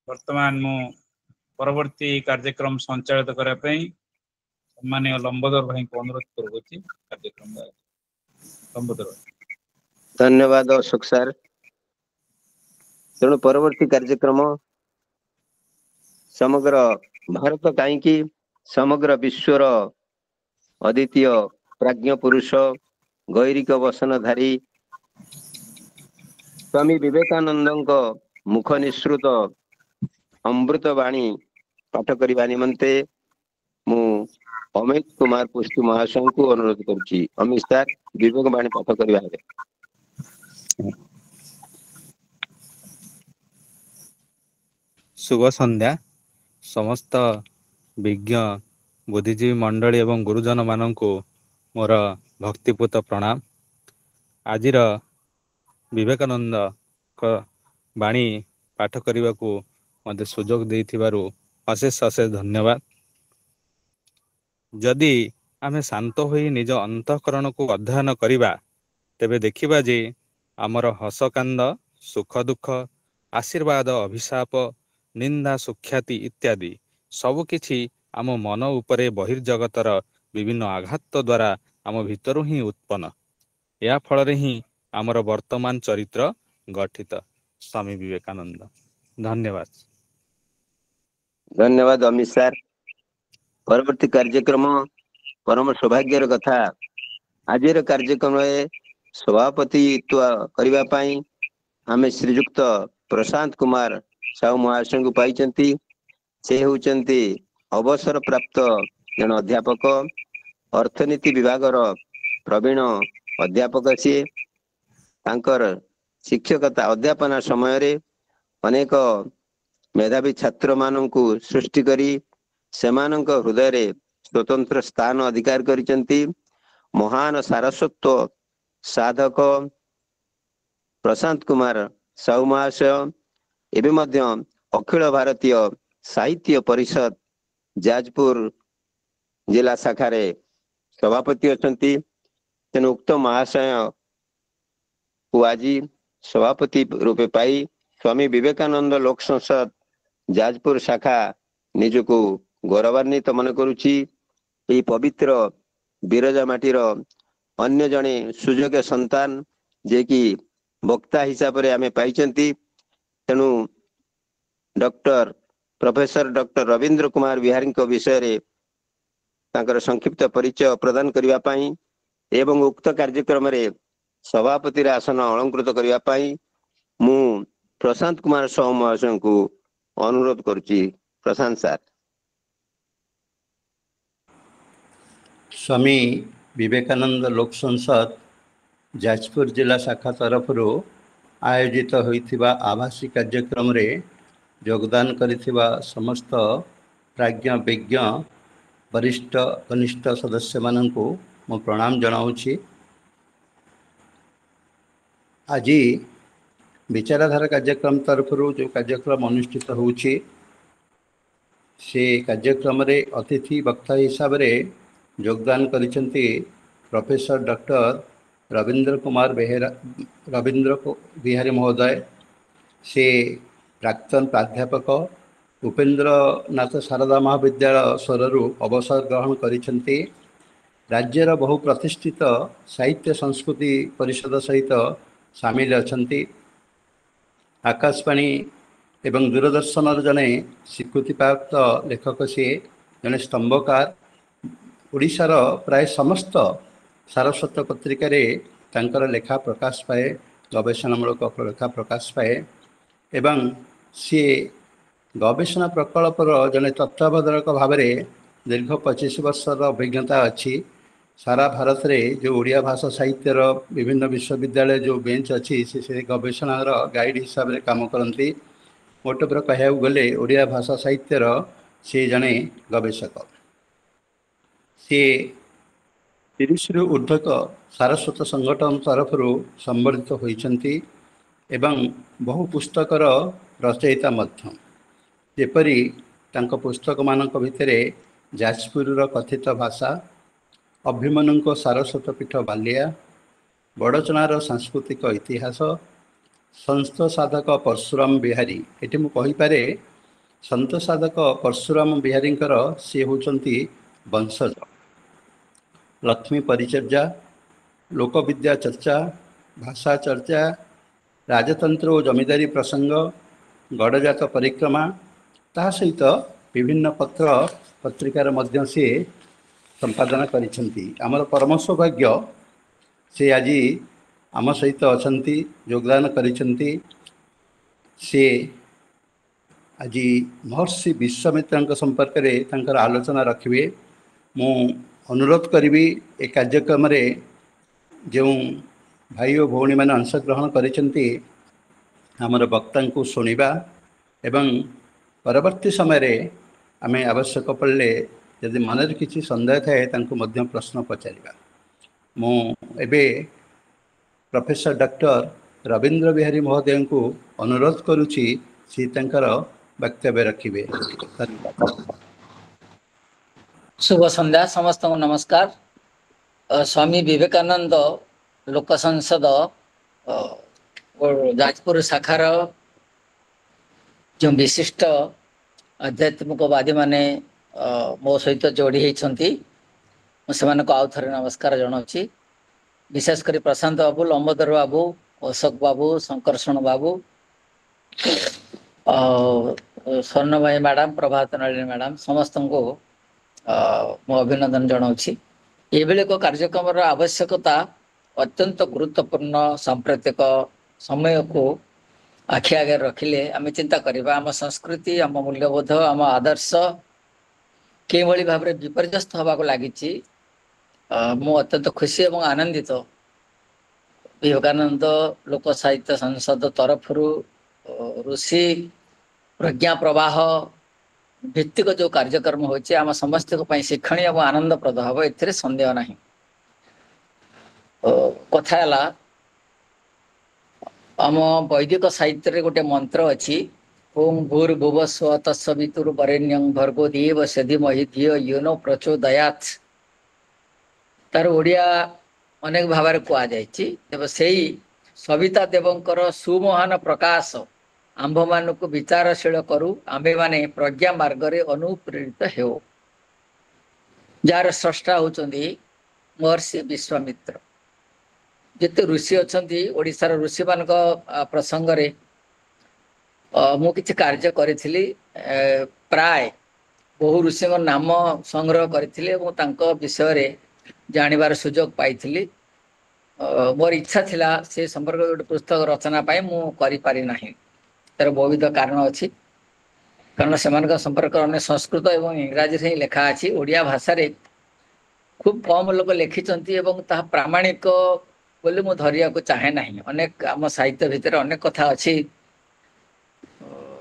वर्तमान मु परवर्ती कार्यक्रम संचालित करने सम्मानीय लंबोदर भाई को अनुरोध करुँच कार्यक्रम लंबोदर। धन्यवाद अशोक सर। तेणु परवर्ती कार्यक्रम समग्र भारत कहीं समग्र विश्वर अद्वितीय प्राज्ञ पुरुष गैरिक वसनधारी स्वामी विवेकानंद मुख निसृत अमृत वाणी पाठ करने निमंते मु अमित कुमार पुष्टि महाशय को अनुरोध करुच्ची। अमित सर विवेक वाणी पाठ करवा। शुभ संध्या समस्त विज्ञ बुद्धिजीवी मंडली एवं गुरुजन मानक मोर भक्तिपूत प्रणाम। आजिर विवेकानंद वाणी पाठ करने को मते सुजोग देथिबारु अशेष अशेष धन्यवाद। जदि आमे शांत होई निज अंतःकरण को अध्ययन करिबा तेबे देखिबा जे आमर हस कांद सुख दुख आशीर्वाद अभिशाप निंदा सुख्याति इत्यादि सबकिछि आम मन उपरे बहिर्जगतर विभिन्न आघात द्वारा आम भितर ही उत्पन्न। या फल ही आमर वर्तमान चरित्र गठित। स्वामी विवेकानंद। धन्यवाद। धन्यवाद अमित सर। परवर्ती कार्यक्रम परम सौभाग्यर कथा आज कार्यक्रम सभापतित्व करने आम श्रीजुक्त प्रशांत कुमार साहू महाशय को पाई। से होचंती अवसर प्राप्त जन अध्यापक अर्थनीति विभाग प्रवीण अध्यापक। सी तांकर शिक्षकता अध्यापना समय रे अनेक मेधावी छात्र माननकु सृष्टि करी सेमानक हृदय रे स्वतंत्र स्थान अधिकार करिसेंती। महान सारस्वत साधक प्रशांत कुमार साहू महाशय एवं मध्य अखिल भारतीय साहित्य परिषद जाजपुर जिला शाखार सभापति अछंती। तेणु उक्त महाशय को आज सभापति रूपे पाई स्वामी विवेकानंद लोक संसद जाजपुर शाखा निजको गौरवान्वित मन करुछि। यही पवित्र बिरजा माटीर अन्य जने सुजोग्य संतान जे कि वक्ता हिसाब से आमे पाइचंती। तेणु doctor professor doctor Ravindra Kumar Bihari को विषय रे तांकर संक्षिप्त परिचय प्रदान करिवा पाई एवं उक्त कार्यक्रम रे सभापति आसन अलंकृत करिवा पाई मु प्रशांत कुमार साहू महाशय को अनुरोध करुछि। प्रशांत सर। स्वामी विवेकानंद लोक संसद जाजपुर जिला शाखा तरफ आयोजित होइथिबा आभासी कार्यक्रम रे योगदान करिथिबा समस्त प्राज्ञ विज्ञ वरिष्ठ कनिष्ठ सदस्य माननकु मो प्रणाम जनाऊछि। आज विचारधारा कार्यक्रम तरफ जो कार्यक्रम अनुष्ठित होउछि से कार्यक्रम रे अतिथि वक्ता हिसाब रे योगदान करिसेंती प्रोफेसर डॉक्टर रविंद्र कुमार रविंद्र बिहारी महोदय। से प्राक्तन प्राध्यापक उपेन्द्र नाथ शारदा महाविद्यालय स्वरु अवसर ग्रहण करिसेंती। राज्यर बहु प्रतिष्ठित साहित्य संस्कृति परिषद सहित सामिल अछंती। आकाशवाणी एवं दूरदर्शन जने स्वीकृति प्राप्त लेखक सी जने स्तंभकार। ओडिशार प्राय समस्त सारस्वत पत्रिका रे तांकर लेखा प्रकाश पाए गवेषणामूलक लेखा प्रकाश पाए एवं सी गवेषणा प्रकल्पर जने तत्वावधायक भाव में दीर्घ 25 वर्षर अभिज्ञता अच्छी। सारा भारत में जो ओडिया भाषा साहित्यर विभिन्न विश्वविद्यालय जो बेंच अच्छी से गवेषणार गाइड हिसाब से काम करती। मोटे पर कह गले ओडिया भाषा साहित्यर से जड़े गवेषक। सी 30 रु ऊर्ध्वक सारस्वत संगठन तरफ संबर्धित होती एवं बहु पुस्तकर रचयिता मध्य। जेपरी तांको पुस्तक मानक भितरे जाजपुर कथित भाषा, अभिमन्यु सारस्वत पीठ बालिया, बड़चणार सांस्कृतिक इतिहास, ସନ୍ଥ ସାଧକ ପରଶୁରାମ ବିହାରୀ। ଏଠି ମୁଁ କହିପାରେ ସନ୍ଥ ସାଧକ ପରଶୁରାମ ବିହାରୀଙ୍କର ସିଏ ହେଉଛନ୍ତି ବଂଶଜ। ଲକ୍ଷ୍ମୀ ପରିଚର୍ୟା, ଲୋକବିଦ୍ୟା ଚର୍ଚ୍ଚା, ଭାଷା ଚର୍ଚ୍ଚା, ରାଜତନ୍ତ୍ର ଓ ଜମିଦାରୀ ପ୍ରସଙ୍ଗ, ଗଡ଼ଜାତ ପରିକ୍ରମା, ତାହା ସହିତ ବିଭିନ୍ନ ପତ୍ର ପତ୍ରିକାର ମଧ୍ୟ ସିଏ ସମ୍ପାଦନ କରିଛନ୍ତି। ଆମର ପରମ ସୌଭାଗ୍ୟ ସେ ଆଜି ଆମ ସହିତ ଅଛନ୍ତି, ଯୋଗଦାନ କରିଛନ୍ତି। ସେ ଆଜି ମହର୍ଷି ବିଶ୍ୱାମିତ୍ରଙ୍କ ସମ୍ପର୍କରେ ତାଙ୍କର ଆଲୋଚନା ରଖିବେ। ମୁଁ ଅନୁରୋଧ କରିବି ଏ କାର୍ଯ୍ୟକ୍ରମରେ ଯେଉଁ ଭାଇ ଓ ଭଉଣୀମାନେ ଅଂଶଗ୍ରହଣ କରିଛନ୍ତି ଆମର ବକ୍ତାଙ୍କୁ ଶୁଣିବା ଏବଂ ପରବର୍ତ୍ତୀ ସମୟରେ ଆମେ ଆବଶ୍ୟକ ପଡ଼ିଲେ ଯଦି ମନରେ କିଛି ସନ୍ଦେହ ଥାଏ ତାଙ୍କୁ ମଧ୍ୟ ପ୍ରଶ୍ନ ପଚାରିବା। ମୁଁ ଏବେ ପ୍ରଫେସର ଡକ୍ଟର ରବୀନ୍ଦ୍ର ବିହାରୀ ମହୋଦୟଙ୍କୁ ଅନୁରୋଧ କରୁଛି ସେ ତାଙ୍କର ବକ୍ତବ୍ୟ ରଖିବେ। ଧନ୍ୟବାଦ। शुभ संध्या समस्त को नमस्कार। स्वामी विवेकानंद लोक संसद जाजपुर शाखार जो विशिष्ट आध्यात्मिकवादी माने मो सहित जोड़ी होती से आउ थे नमस्कार जनावि। विशेषकर प्रशांत बाबू, लंबोदर बाबू, अशोक बाबू, शंकरषण बाबू, स्वर्ण भाई मैडम, प्रभात नलिनी मैडम समस्त को मु अभिनंदन जनावि। एभली एक कार्यक्रम आवश्यकता अत्यंत गुरुत्वपूर्ण सांप्रतिक समय को आखि आगे रखिले आम चिंता करवा आम संस्कृति, आम मूल्यबोध, आम आदर्श के भाव में विपर्यस्त होगा लगी। मु अत्यंत खुशी और आनंदित विवेकानंद लोक साहित्य संसद तरफ ऋषि प्रज्ञा प्रवाह भित्तिक जो कार्यक्रम होची आम समस्त शिक्षणीय और आनंदप्रद हम ए सन्देह ना। कथा आम वैदिक साहित्य गोटे मंत्र अच्छी ओं भूर्भुव स्व तत्सवितुर्वरेण्यं भर्गो देवस्य धीमहि धियो यो न प्रचोदयात्। तार ओडिया अनेक भाव में कहुई से सविता देवंकर सुमहान प्रकाश आंभ मान को विचारशील करू आंबे माने प्रज्ञा मार्ग रे अनुप्रेरित हो। जार स्रष्टा होचंदी महर्षि विश्वामित्र। जिते ऋषि अच्छी ओडिशार ऋषि मान प्रसंग रे मु किछि कार्य करिथिली। प्राय बहु ऋषि नाम संग्रह करिथिली एवं तांको विषय रे जानिबार सुजोग पाइथिली। मोर इच्छा थिला से संपर्क गोटे पुस्तक रचना पाई मु करि पारि नाही। तार बहुविध कारण अच्छी कारण से संपर्क अन्य संस्कृत और इंग्राजी से ही लेखा अच्छी। ओडिया भाषा रे खूब कम लोग लिखिंट प्रामाणिक बोली मु धरिया को चाहे ना। अनेक आम साहित्य भितर अनेक कथा अच्छी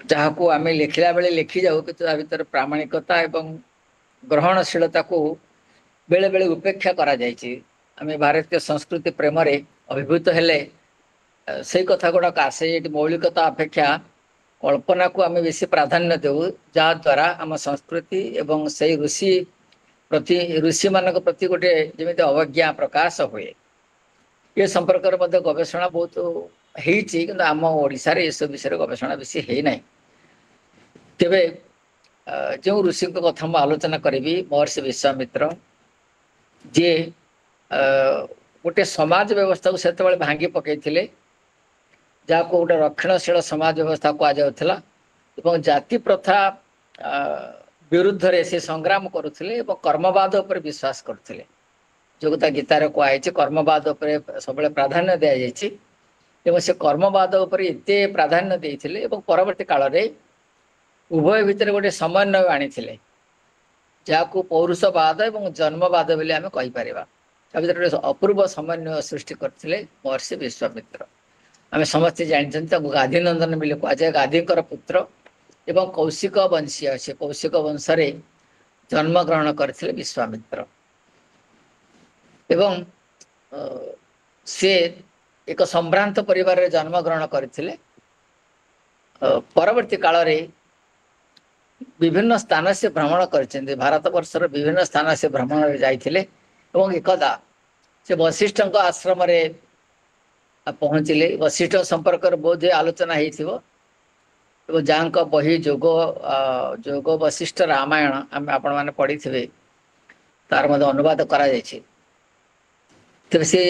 जहाँ को आम लिखला बेले लिखि जाऊ कि भीतर प्रामाणिकता एवं ग्रहणशीलता को बेले बेले उपेक्षा करा जायछि। आम भारतीय संस्कृति प्रेम रे अभिभूत हेले से कथा गुड़ाक आसे मौलिकता अपेक्षा कल्पना को आम बेसी प्राधान्य देऊ जहाँ द्वारा आम संस्कृति एवं से ऋषि मान प्रति गोटे जमी अवज्ञा प्रकाश हुए। ये संपर्क गवेषणा बहुत होती आम ओडिशा रे सब विषय गवेषणा बेसी है ना। तेबे जो ऋषि कथा मु आलोचना करी महर्षि विश्वामित्र जे गोटे समाज व्यवस्था को सेते भांगी पकई जहाँ को गोटे रक्षणशील समाज व्यवस्था कहुला एवं जाति प्रथा विरुद्ध रे से संग्राम करुले और कर्मवाद उपर विश्वास करते। जो कथा गीतार कहुई कर्मवाद उपर सब प्राधान्य दि जाए से कर्मवाद उपर एत प्राधान्य देते परवर्ती काल रे उभय भितर गोटे समन्वय आनी जहाँ को पौरुषवाद और जन्मवाद बोली आम कहीपर भर अपूर्व समन्वय सृष्टि करते महर्षि विश्वामित्र। आम समस्ते जानते गाधी नंदन बोली कहुए। गाधी पुत्र एवं कौशिक वंशीय से कौशिक वंश जन्म ग्रहण करते विश्वामित्र एवं से एक संभ्रांत परिवार रे जन्म ग्रहण करते। परवर्ती काल रे विभिन्न स्थान से भ्रमण कर भारत वर्षर विभिन्न स्थान से भ्रमण जाइए। एकदा से वशिष्ठ आश्रम रे ପହଞ୍ଚିଲେ। ବଶିଷ୍ଠ ସମ୍ପର୍କରେ ବୋଧ ଆଲୋଚନା ହେଇଥିବ ଏବଂ ଯାହାଙ୍କ ବହି ଯୋଗ ବଶିଷ୍ଠ ରାମାୟଣ ଆମେ ଆପଣମାନେ ପଢ଼ିଥିବେ, ତାର ମଧ୍ୟ ଅନୁବାଦ କରାଯାଇଛି। ତେବେ ସେ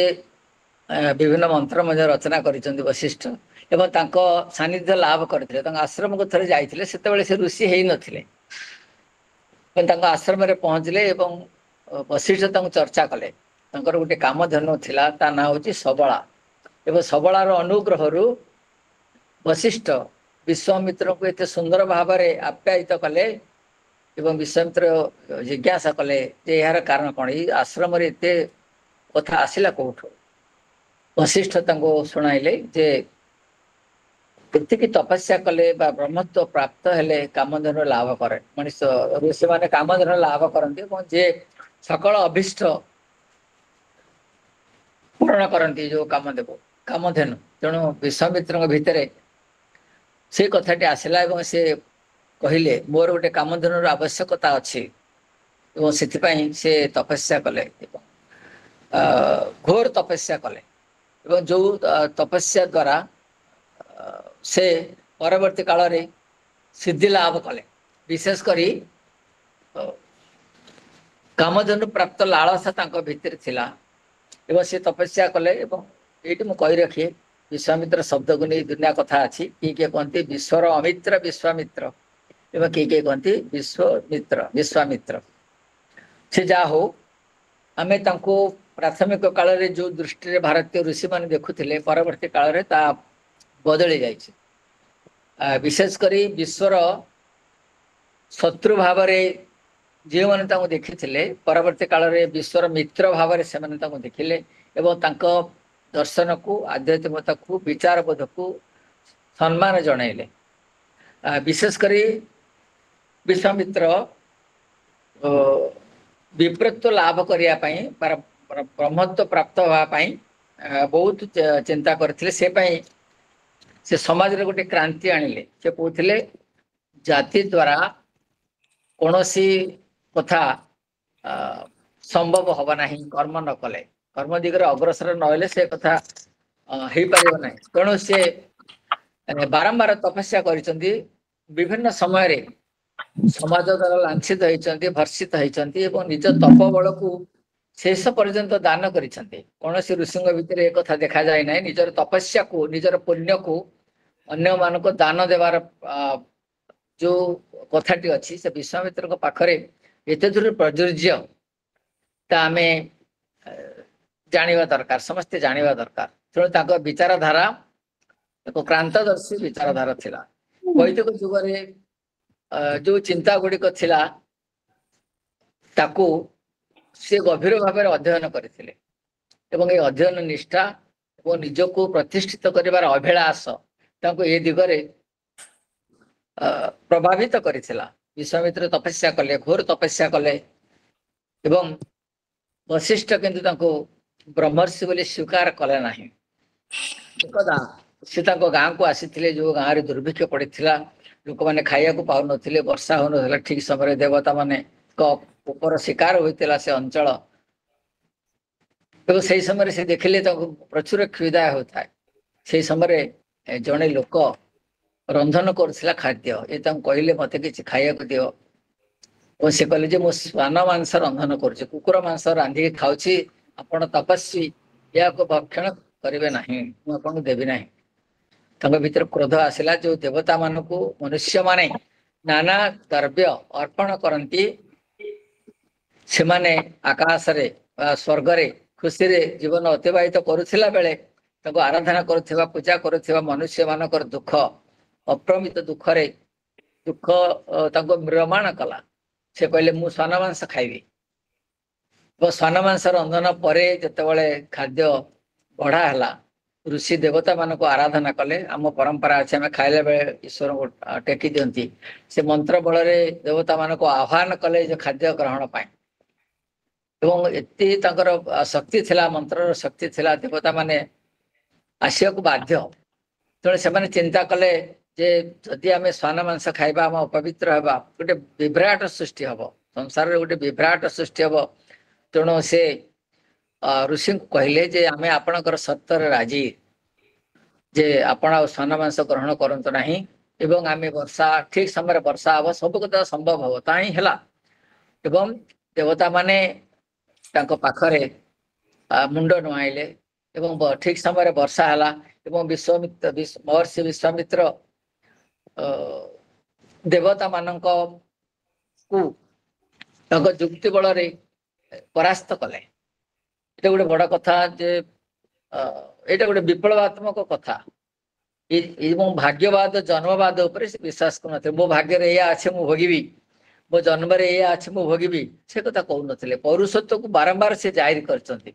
ବିଭିନ୍ନ ମନ୍ତ୍ର ମଧ୍ୟ ରଚନା କରିଛନ୍ତି ବଶିଷ୍ଠ ଏବଂ ତାଙ୍କ ସାନ୍ନିଧ୍ୟ ଲାଭ କରିଥିଲେ। ତାଙ୍କ ଆଶ୍ରମକୁ ଥରେ ଯାଇଥିଲେ, ସେତେବେଳେ ସେ ଋଷି ହେଇନଥିଲେ ଏବଂ ତାଙ୍କ ଆଶ୍ରମରେ ପହଞ୍ଚିଲେ ଏବଂ ବଶିଷ୍ଠ ତାଙ୍କୁ ଚର୍ଚ୍ଚା କଲେ। ତାଙ୍କର ଗୋଟେ କାମଧେନୁ ଥିଲା, ତା ନାଁ ହେଉଛି ସବଳା ଏବଂ ସବଳାର ଅନୁଗ୍ରହରୁ ବଶିଷ୍ଠ ବିଶ୍ୱାମିତ୍ରଙ୍କୁ ଏତେ ସୁନ୍ଦର ଭାବରେ ଆପ୍ୟାୟିତ କଲେ ଏବଂ ବିଶ୍ୱାମିତ୍ର ଜିଜ୍ଞାସା କଲେ ଯେ ଏହାର କାରଣ କ'ଣ, ଏଇ ଆଶ୍ରମରେ ଏତେ କଥା ଆସିଲା କୋଉଠୁ? ବଶିଷ୍ଠ ତାଙ୍କୁ ଶୁଣାଇଲେ ଯେ ଏତିକି ତପସ୍ୟା କଲେ ବା ବ୍ରହ୍ମତ୍ୱ ପ୍ରାପ୍ତ ହେଲେ କାମଧେନୁ ଲାଭ କରେ। ମଣିଷ ଋଷିମାନେ କାମଧେନୁ ଲାଭ କରନ୍ତି ଏବଂ ଯେ ସକଳ ଅଭିଷ୍ଟ ପୂରଣ କରନ୍ତି ଯୋଉ କାମଧେନୁ। ତେଣୁ ବିଶ୍ୱାମିତ୍ରଙ୍କ ଭିତରେ ସେ କଥାଟି ଆସିଲା ଏବଂ ସେ କହିଲେ ମୋର ଗୋଟେ କାମଧେନୁର ଆବଶ୍ୟକତା ଅଛି ଏବଂ ସେଥିପାଇଁ ସେ ତପସ୍ୟା କଲେ ଏବଂ ଘୋର ତପସ୍ୟା କଲେ ଏବଂ ଯୋଉ ତପସ୍ୟା ଦ୍ୱାରା ସେ ପରବର୍ତ୍ତୀ କାଳରେ ସିଦ୍ଧି ଲାଭ କଲେ। ବିଶେଷ କରି କାମଧେନୁ ପ୍ରାପ୍ତ ଲାଳସା ତାଙ୍କ ଭିତରେ ଥିଲା ଏବଂ ସେ ତପସ୍ୟା କଲେ। ଏବଂ ଏଇଠି ମୁଁ କହି ରଖେ, ବିଶ୍ୱାମିତ୍ର ଶବ୍ଦକୁ ନେଇ ଦୁନିଆ କଥା ଅଛି। କିଏ କହନ୍ତି ବିଶ୍ୱର ଅମିତ୍ର ବିଶ୍ୱାମିତ୍ର ଏବଂ କିଏ କହନ୍ତି ବିଶ୍ୱାମିତ୍ର। ସେ ଯାହା ହଉ, ଆମେ ତାଙ୍କୁ ପ୍ରାଥମିକ କାଳରେ ଯୋଉ ଦୃଷ୍ଟିରେ ଭାରତୀୟ ଋଷିମାନେ ଦେଖୁଥିଲେ, ପରବର୍ତ୍ତୀ କାଳରେ ତା ବଦଳି ଯାଇଛି। ବିଶେଷ କରି ବିଶ୍ୱର ଶତ୍ରୁ ଭାବରେ ଯେଉଁମାନେ ତାଙ୍କୁ ଦେଖିଥିଲେ, ପରବର୍ତ୍ତୀ କାଳରେ ବିଶ୍ୱର ମିତ୍ର ଭାବରେ ସେମାନେ ତାଙ୍କୁ ଦେଖିଲେ ଏବଂ ତାଙ୍କ ଦର୍ଶନକୁ, ଆଧ୍ୟାତ୍ମିକତାକୁ, ବିଚାରବୋଧକୁ ସମ୍ମାନ ଜଣାଇଲେ। ବିଶେଷ କରି ବିଶ୍ୱାମିତ୍ର ବିପ୍ରତ୍ୱ ଲାଭ କରିବା ପାଇଁ, ବ୍ରହ୍ମତ୍ୱ ପ୍ରାପ୍ତ ହେବା ପାଇଁ ବହୁତ ଚିନ୍ତା କରିଥିଲେ। ସେ ପାଇଁ ସେ ସମାଜରେ ଗୋଟେ କ୍ରାନ୍ତି ଆଣିଲେ। ସେ କହୁଥିଲେ ଜାତି ଦ୍ୱାରା କୌଣସି କଥା ସମ୍ଭବ ହବ ନାହିଁ କର୍ମ ନ କଲେ। କର୍ମ ଦିଗରେ ଅଗ୍ରସର ନହେଲେ ସେ କଥା ହେଇପାରିବ ନାହିଁ। ତେଣୁ ସେ ବାରମ୍ବାର ତପସ୍ୟା କରିଛନ୍ତି। ବିଭିନ୍ନ ସମୟରେ ସମାଜ ଦ୍ୱାରା ଲାଞ୍ଛିତ ହେଇଛନ୍ତି, ଭର୍ଷିତ ହେଇଛନ୍ତି ଏବଂ ନିଜ ତପବଳକୁ ଶେଷ ପର୍ଯ୍ୟନ୍ତ ଦାନ କରିଛନ୍ତି। କୌଣସି ଋଷିଙ୍କ ଭିତରେ ଏ କଥା ଦେଖାଯାଏ ନାହିଁ। ନିଜର ତପସ୍ୟାକୁ, ନିଜର ପୁଣ୍ୟକୁ ଅନ୍ୟମାନଙ୍କୁ ଦାନ ଦେବାର ଯୋଉ କଥାଟି ଅଛି, ସେ ବିଶ୍ୱାମିତ୍ରଙ୍କ ପାଖରେ ଏତେ ଦୂର ପ୍ରଯୁର୍ଯ୍ୟ, ତା ଆମେ ଜାଣିବା ଦରକାର, ସମସ୍ତେ ଜାଣିବା ଦରକାର। ତେଣୁ ତାଙ୍କ ବିଚାରଧାରା ଏକ କ୍ରାନ୍ତଦର୍ଶୀ ବିଚାରଧାରା ଥିଲା। ବୈଦିକ ଯୁଗରେ ଯୋଉ ଚିନ୍ତା ଗୁଡ଼ିକ ଥିଲା ତାକୁ ସେ ଗଭୀର ଭାବରେ ଅଧ୍ୟୟନ କରିଥିଲେ ଏବଂ ଏ ଅଧ୍ୟୟନ ନିଷ୍ଠା ଏବଂ ନିଜକୁ ପ୍ରତିଷ୍ଠିତ କରିବାର ଅଭିଳାଷ ତାଙ୍କୁ ଏ ଦିଗରେ ପ୍ରଭାବିତ କରିଥିଲା। ବିଶ୍ୱାମିତ୍ର ତପସ୍ୟା କଲେ, ଘୋର ତପସ୍ୟା କଲେ ଏବଂ ବଶିଷ୍ଠ କିନ୍ତୁ ତାଙ୍କୁ ବ୍ରହ୍ମର୍ଷି ବୋଲି ସ୍ୱୀକାର କଲେ ନାହିଁ। ଏକଦା ସେ ତାଙ୍କ ଗାଁକୁ ଆସିଥିଲେ, ଯୋଉ ଗାଁରେ ଦୁର୍ଭିକ୍ଷ ପଡ଼ିଥିଲା, ଲୋକମାନେ ଖାଇବାକୁ ପାଉନଥିଲେ, ବର୍ଷା ହଉନଥିଲା ଠିକ ସମୟରେ, ଦେବତା ମାନଙ୍କ ଉପର ଶିକାର ହୋଇଥିଲା ସେ ଅଞ୍ଚଳ ଏବଂ ସେଇ ସମୟରେ ସେ ଦେଖିଲେ ତାଙ୍କୁ ପ୍ରଚୁର କ୍ଷୁଧା ହେଉଥାଏ। ସେଇ ସମୟରେ ଜଣେ ଲୋକ ରନ୍ଧନ କରୁଥିଲା ଖାଦ୍ୟ। ଏ ତାଙ୍କୁ କହିଲେ ମତେ କିଛି ଖାଇବାକୁ ଦିଅ ଓ ସେ କହିଲେ ଯେ ମୁଁ ଶ୍ୱାନ ମାଂସ ରନ୍ଧନ କରୁଛି, କୁକୁର ମାଂସ ରାନ୍ଧିକି ଖାଉଛି, ଆପଣ ତପସ୍ୱୀ, ଏହାକୁ ଭକ୍ଷଣ କରିବେ ନାହିଁ, ମୁଁ ଆପଣଙ୍କୁ ଦେବି ନାହିଁ। ତାଙ୍କ ଭିତରେ କ୍ରୋଧ ଆସିଲା। ଯୋଉ ଦେବତା ମାନଙ୍କୁ ମନୁଷ୍ୟମାନେ ନାନା ଦ୍ରବ୍ୟ ଅର୍ପଣ କରନ୍ତି, ସେମାନେ ଆକାଶରେ ବା ସ୍ୱର୍ଗରେ ଖୁସିରେ ଜୀବନ ଅତିବାହିତ କରୁଥିଲା ବେଳେ ତାଙ୍କୁ ଆରାଧନା କରୁଥିବା, ପୂଜା କରୁଥିବା ମନୁଷ୍ୟ ମାନଙ୍କର ଦୁଃଖ, ଅପ୍ରମିତ ଦୁଃଖରେ ଦୁଃଖ ତାଙ୍କୁ ମ୍ରିୟମାଣ କଲା। ସେ କହିଲେ ମୁଁ ଶ୍ୱାନ ମାଂସ ଖାଇବି। ଏବଂ ଶ୍ୱାନ ମାଂସ ରନ୍ଧନ ପରେ ଯେତେବେଳେ ଖାଦ୍ୟ ବଢା ହେଲା, ଋଷି ଦେବତା ମାନଙ୍କୁ ଆରାଧନା କଲେ। ଆମ ପରମ୍ପରା ଅଛି, ଆମେ ଖାଇଲା ବେଳେ ଈଶ୍ୱରଙ୍କୁ ଟେକି ଦିଅନ୍ତି। ସେ ମନ୍ତ୍ର ବଳରେ ଦେବତା ମାନଙ୍କୁ ଆହ୍ୱାନ କଲେ ଯେ ଖାଦ୍ୟ ଗ୍ରହଣ ପାଇଁ ଏବଂ ଏତେ ତାଙ୍କର ଶକ୍ତି ଥିଲା, ମନ୍ତ୍ରର ଶକ୍ତି ଥିଲା, ଦେବତା ମାନେ ଆସିବାକୁ ବାଧ୍ୟ। ତେଣୁ ସେମାନେ ଚିନ୍ତା କଲେ ଯେ ଯଦି ଆମେ ଶ୍ୱାନ ମାଂସ ଖାଇବା ଆମ ଅପବିତ୍ର ହେବା, ଗୋଟେ ବିଭ୍ରାଟ ସୃଷ୍ଟି ହବ, ସଂସାରରେ ଗୋଟେ ବିଭ୍ରାଟ ସୃଷ୍ଟି ହବ। ତେଣୁ ସେ ଋଷିଙ୍କୁ କହିଲେ ଯେ ଆମେ ଆପଣଙ୍କର ସର୍ତ୍ତରେ ରାଜି, ଯେ ଆପଣ ଆଉ ସ୍ନାନ ମାଂସ ଗ୍ରହଣ କରନ୍ତୁ ନାହିଁ ଏବଂ ଆମେ ବର୍ଷା ଠିକ ସମୟରେ ବର୍ଷା ହବ ସବୁ କଥା ସମ୍ଭବ ହବ ତା ହିଁ ହେଲା ଏବଂ ଦେବତା ମାନେ ତାଙ୍କ ପାଖରେ ମୁଣ୍ଡ ନୁଆଇଲେ ଏବଂ ଠିକ ସମୟରେ ବର୍ଷା ହେଲା ଏବଂ ମହର୍ଷି ବିଶ୍ୱାମିତ୍ର ଦେବତା ମାନଙ୍କ କୁ ତାଙ୍କ ଯୁକ୍ତି ବଳରେ ପରାସ୍ତ କଲେ। ଏଇଟା ଗୋଟେ ବଡ କଥା ଯେ ଏଇଟା ଗୋଟେ ବିପ୍ଳବାତ୍ମକ କଥା ଏବଂ ଭାଗ୍ୟବାଦ ଜନ୍ମବାଦ ଉପରେ ସେ ବିଶ୍ୱାସ କରୁନଥିଲେ ମୋ ଭାଗ୍ୟରେ ଏଇଆ ଅଛି ମୁଁ ଭୋଗିବି ମୋ ଜନ୍ମରେ ଏଇଆ ଅଛି ମୁଁ ଭୋଗିବି ସେ କଥା କହୁନଥିଲେ ପୌରୁଷତ୍ୱକୁ ବାରମ୍ବାର ସେ ଜାହିର କରିଛନ୍ତି।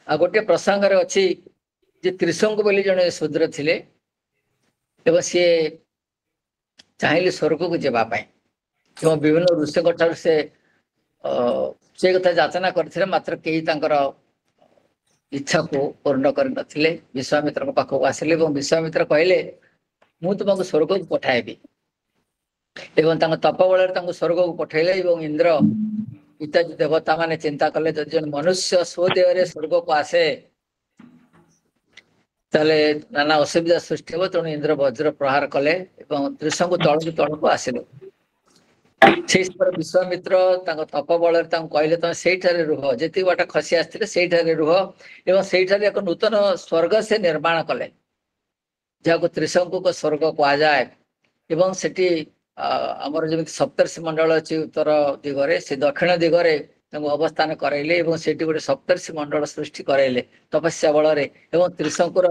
ଆଉ ଗୋଟିଏ ପ୍ରସଙ୍ଗରେ ଅଛି ଯେ ତ୍ରିଶଙ୍କୁ ବୋଲି ଜଣେ ଶୂଦ୍ର ଥିଲେ ଏବଂ ସିଏ ଚାହିଁଲେ ସ୍ୱର୍ଗକୁ ଯିବା ପାଇଁ ଏବଂ ବିଭିନ୍ନ ଋଷିଙ୍କ ଠାରୁ ସେ କଥା ଯାଚନା କରିଥିଲେ ମାତ୍ର କେହି ତାଙ୍କର ଇଚ୍ଛାକୁ ପୂର୍ଣ୍ଣ କରିନଥିଲେ ବିଶ୍ୱାମିତ୍ରଙ୍କ ପାଖକୁ ଆସିଲେ ଏବଂ ବିଶ୍ୱାମିତ୍ର କହିଲେ ମୁଁ ତୁମକୁ ସ୍ୱର୍ଗକୁ ପଠାଇବି ଏବଂ ତାଙ୍କ ତପ ବଳରେ ତାଙ୍କୁ ସ୍ୱର୍ଗକୁ ପଠାଇଲେ ଏବଂ ଇନ୍ଦ୍ର ଇତ୍ୟାଦି ଦେବତା ମାନେ ଚିନ୍ତା କଲେ ଯଦି ଜଣେ ମନୁଷ୍ୟ ସ୍ୱଦେହରେ ସ୍ୱର୍ଗକୁ ଆସେ ତାହେଲେ ନାନା ଅସୁବିଧା ସୃଷ୍ଟି ହେବ ତେଣୁ ଇନ୍ଦ୍ର ବଜ୍ର ପ୍ରହାର କଲେ ଏବଂ ତ୍ରିଶଙ୍କୁ ତଳକୁ ଆସିଲେ। ସେଇ ସମୟରେ ବିଶ୍ୱାମିତ୍ର ତାଙ୍କ ତପ ବଳରେ ତାଙ୍କୁ କହିଲେ ତମେ ସେଇଠାରେ ରୁହ ଯେତିକି ବାଟ ଖସି ଆସିଥିଲେ ସେଇଠାରେ ରୁହ ଏବଂ ସେଇଠାରେ ଏକ ନୂତନ ସ୍ୱର୍ଗ ସେ ନିର୍ମାଣ କଲେ ଯାହାକୁ ତ୍ରିଶଙ୍କୁଙ୍କ ସ୍ୱର୍ଗ କୁହାଯାଏ ଏବଂ ସେଠି ଆମର ଯେମିତି ସପ୍ତର୍ଷି ମଣ୍ଡଳ ଅଛି ଉତ୍ତର ଦିଗରେ ସେ ଦକ୍ଷିଣ ଦିଗରେ ତାଙ୍କୁ ଅବସ୍ଥାନ କରାଇଲେ ଏବଂ ସେଠି ଗୋଟେ ସପ୍ତର୍ଷି ମଣ୍ଡଳ ସୃଷ୍ଟି କରାଇଲେ ତପସ୍ୟା ବଳରେ ଏବଂ ତ୍ରିଶଙ୍କୁର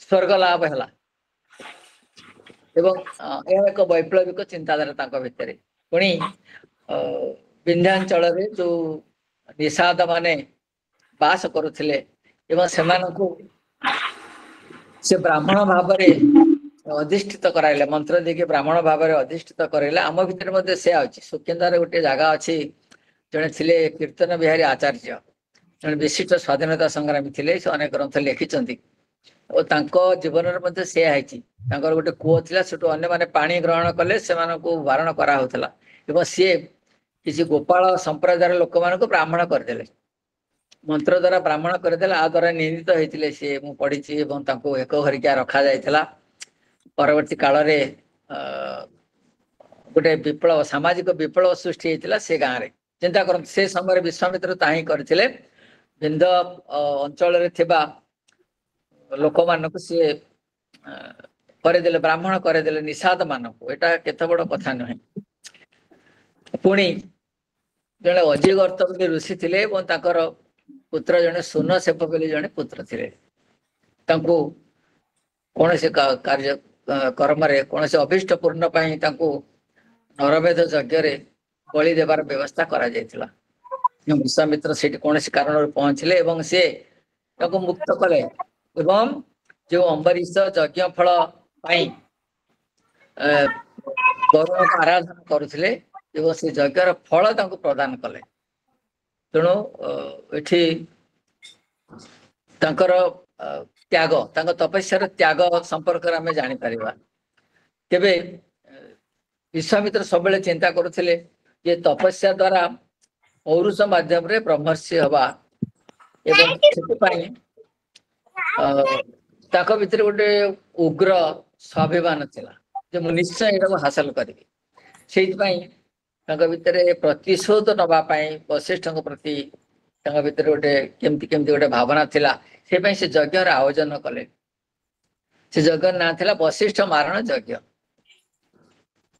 ସ୍ୱର୍ଗ ଲାଭ ହେଲା ଏବଂ ଏହା ଏକ ବୈପ୍ଳବିକ ଚିନ୍ତାଧାରା ତାଙ୍କ ଭିତରେ। ପୁଣି ବିନ୍ଧ୍ୟାଞ୍ଚଳରେ ଯୋଉ ନିଷାଦ ମାନେ ବାସ କରୁଥିଲେ ଏବଂ ସେମାନଙ୍କୁ ସେ ବ୍ରାହ୍ମଣ ଭାବରେ ଅଧିଷ୍ଠିତ କରାଇଲେ ମନ୍ତ୍ର ଦେଇକି ବ୍ରାହ୍ମଣ ଭାବରେ ଅଧିଷ୍ଠିତ କରାଇଲେ। ଆମ ଭିତରେ ମଧ୍ୟ ସେ ଅଛି ସୁକିନ୍ଦାରେ ଗୋଟେ ଜାଗା ଅଛି ଜଣେ ଥିଲେ କୀର୍ତ୍ତନ ବିହାରୀ ଆଚାର୍ଯ୍ୟ ଜଣେ ବିଶିଷ୍ଟ ସ୍ୱାଧୀନତା ସଂଗ୍ରାମୀ ଥିଲେ ସେ ଅନେକ ଗ୍ରନ୍ଥ ଲେଖିଛନ୍ତି ଓ ତାଙ୍କ ଜୀବନରେ ମଧ୍ୟ ସେୟା ହେଇଛି ତାଙ୍କର ଗୋଟେ କୂଅ ଥିଲା ସେଠୁ ଅନ୍ୟମାନେ ପାଣି ଗ୍ରହଣ କଲେ ସେମାନଙ୍କୁ ବାରଣ କରାହଉଥିଲା ଏବଂ ସିଏ କିଛି ଗୋପାଳ ସମ୍ପ୍ରଦାୟର ଲୋକମାନଙ୍କୁ ବ୍ରାହ୍ମଣ କରିଦେଲେ ମନ୍ତ୍ର ଦ୍ଵାରା ବ୍ରାହ୍ମଣ କରିଦେଲେ ଆ ଦ୍ୱାରା ନିନ୍ଦିତ ହେଇଥିଲେ ସିଏ ମୁଁ ପଢିଛି ଏବଂ ତାଙ୍କୁ ଏକ ଘରିକା ରଖାଯାଇଥିଲା। ପରବର୍ତ୍ତୀ କାଳରେ ଗୋଟେ ବିପ୍ଳବ ସାମାଜିକ ବିପ୍ଳବ ସୃଷ୍ଟି ହେଇଥିଲା ସେ ଗାଁରେ ଚିନ୍ତା କରନ୍ତୁ ସେ ସମୟରେ ବିଶ୍ୱାମିତ୍ର ତାହା ହିଁ କରିଥିଲେ ବିନ୍ଧ ଅଞ୍ଚଳରେ ଥିବା ଲୋକମାନଙ୍କୁ ସିଏ କରିଦେଲେ ବ୍ରାହ୍ମଣ କରିଦେଲେ ନିଷାଦ ମାନଙ୍କୁ ଏଇଟା କେତେ ବଡ କଥା ନୁହେଁ। ପୁଣି ଜଣେ ଅଜିଗର୍ତ୍ତ ବୋଲି ଋଷି ଥିଲେ ଏବଂ ତାଙ୍କର ପୁତ୍ର ଜଣେ ସୁନ ସେପ ବୋଲି ଜଣେ ପୁତ୍ର ଥିଲେ ତାଙ୍କୁ କୌଣସି କାର୍ଯ୍ୟ କର୍ମରେ କୌଣସି ଅଭିଷ୍ଟ ପୂର୍ଣ୍ଣ ପାଇଁ ତାଙ୍କୁ ନରଭେଦ ଯଜ୍ଞରେ ବଳି ଦେବାର ବ୍ୟବସ୍ଥା କରାଯାଇଥିଲା। ବିଶ୍ୱାମିତ୍ର ସେଠି କୌଣସି କାରଣରୁ ପହଞ୍ଚିଲେ ଏବଂ ସେ ତାଙ୍କୁ ମୁକ୍ତ କଲେ ଏବଂ ଯୋଉ ଅମ୍ବରୀଶ ଯଜ୍ଞ ଫଳ ପାଇଁ ବରୁଣକୁ ଆରାଧନା କରୁଥିଲେ ଏବଂ ସେ ଯଜ୍ଞର ଫଳ ତାଙ୍କୁ ପ୍ରଦାନ କଲେ। ତେଣୁ ଏଠି ତାଙ୍କର ତ୍ୟାଗ ତାଙ୍କ ତପସ୍ୟାର ତ୍ୟାଗ ସମ୍ପର୍କରେ ଆମେ ଜାଣିପାରିବା। ତେବେ ବିଶ୍ୱାମିତ୍ର ସବୁବେଳେ ଚିନ୍ତା କରୁଥିଲେ ଯେ ତପସ୍ୟା ଦ୍ୱାରା ପୌରୁଷ ମାଧ୍ୟମରେ ବ୍ରହ୍ମର୍ଷି ହବା ଏବଂ ସେଥିପାଇଁ ତାଙ୍କ ଭିତରେ ଗୋଟେ ଉଗ୍ର ସ୍ୱାଭିମାନ ଥିଲା ଯେ ମୁଁ ନିଶ୍ଚୟ ଏଟାକୁ ହାସଲ କରିବି। ସେଇଥିପାଇଁ ତାଙ୍କ ଭିତରେ ପ୍ରତିଶୋଧ ନବା ପାଇଁ ବଶିଷ୍ଠଙ୍କ ପ୍ରତି ତାଙ୍କ ଭିତରେ ଗୋଟେ କେମିତି ଗୋଟେ ଭାବନା ଥିଲା ସେପାଇଁ ସେ ଯଜ୍ଞର ଆୟୋଜନ କଲେ। ସେ ଯଜ୍ଞର ନାଁ ଥିଲା ବଶିଷ୍ଠ ମାରଣ ଯଜ୍ଞ।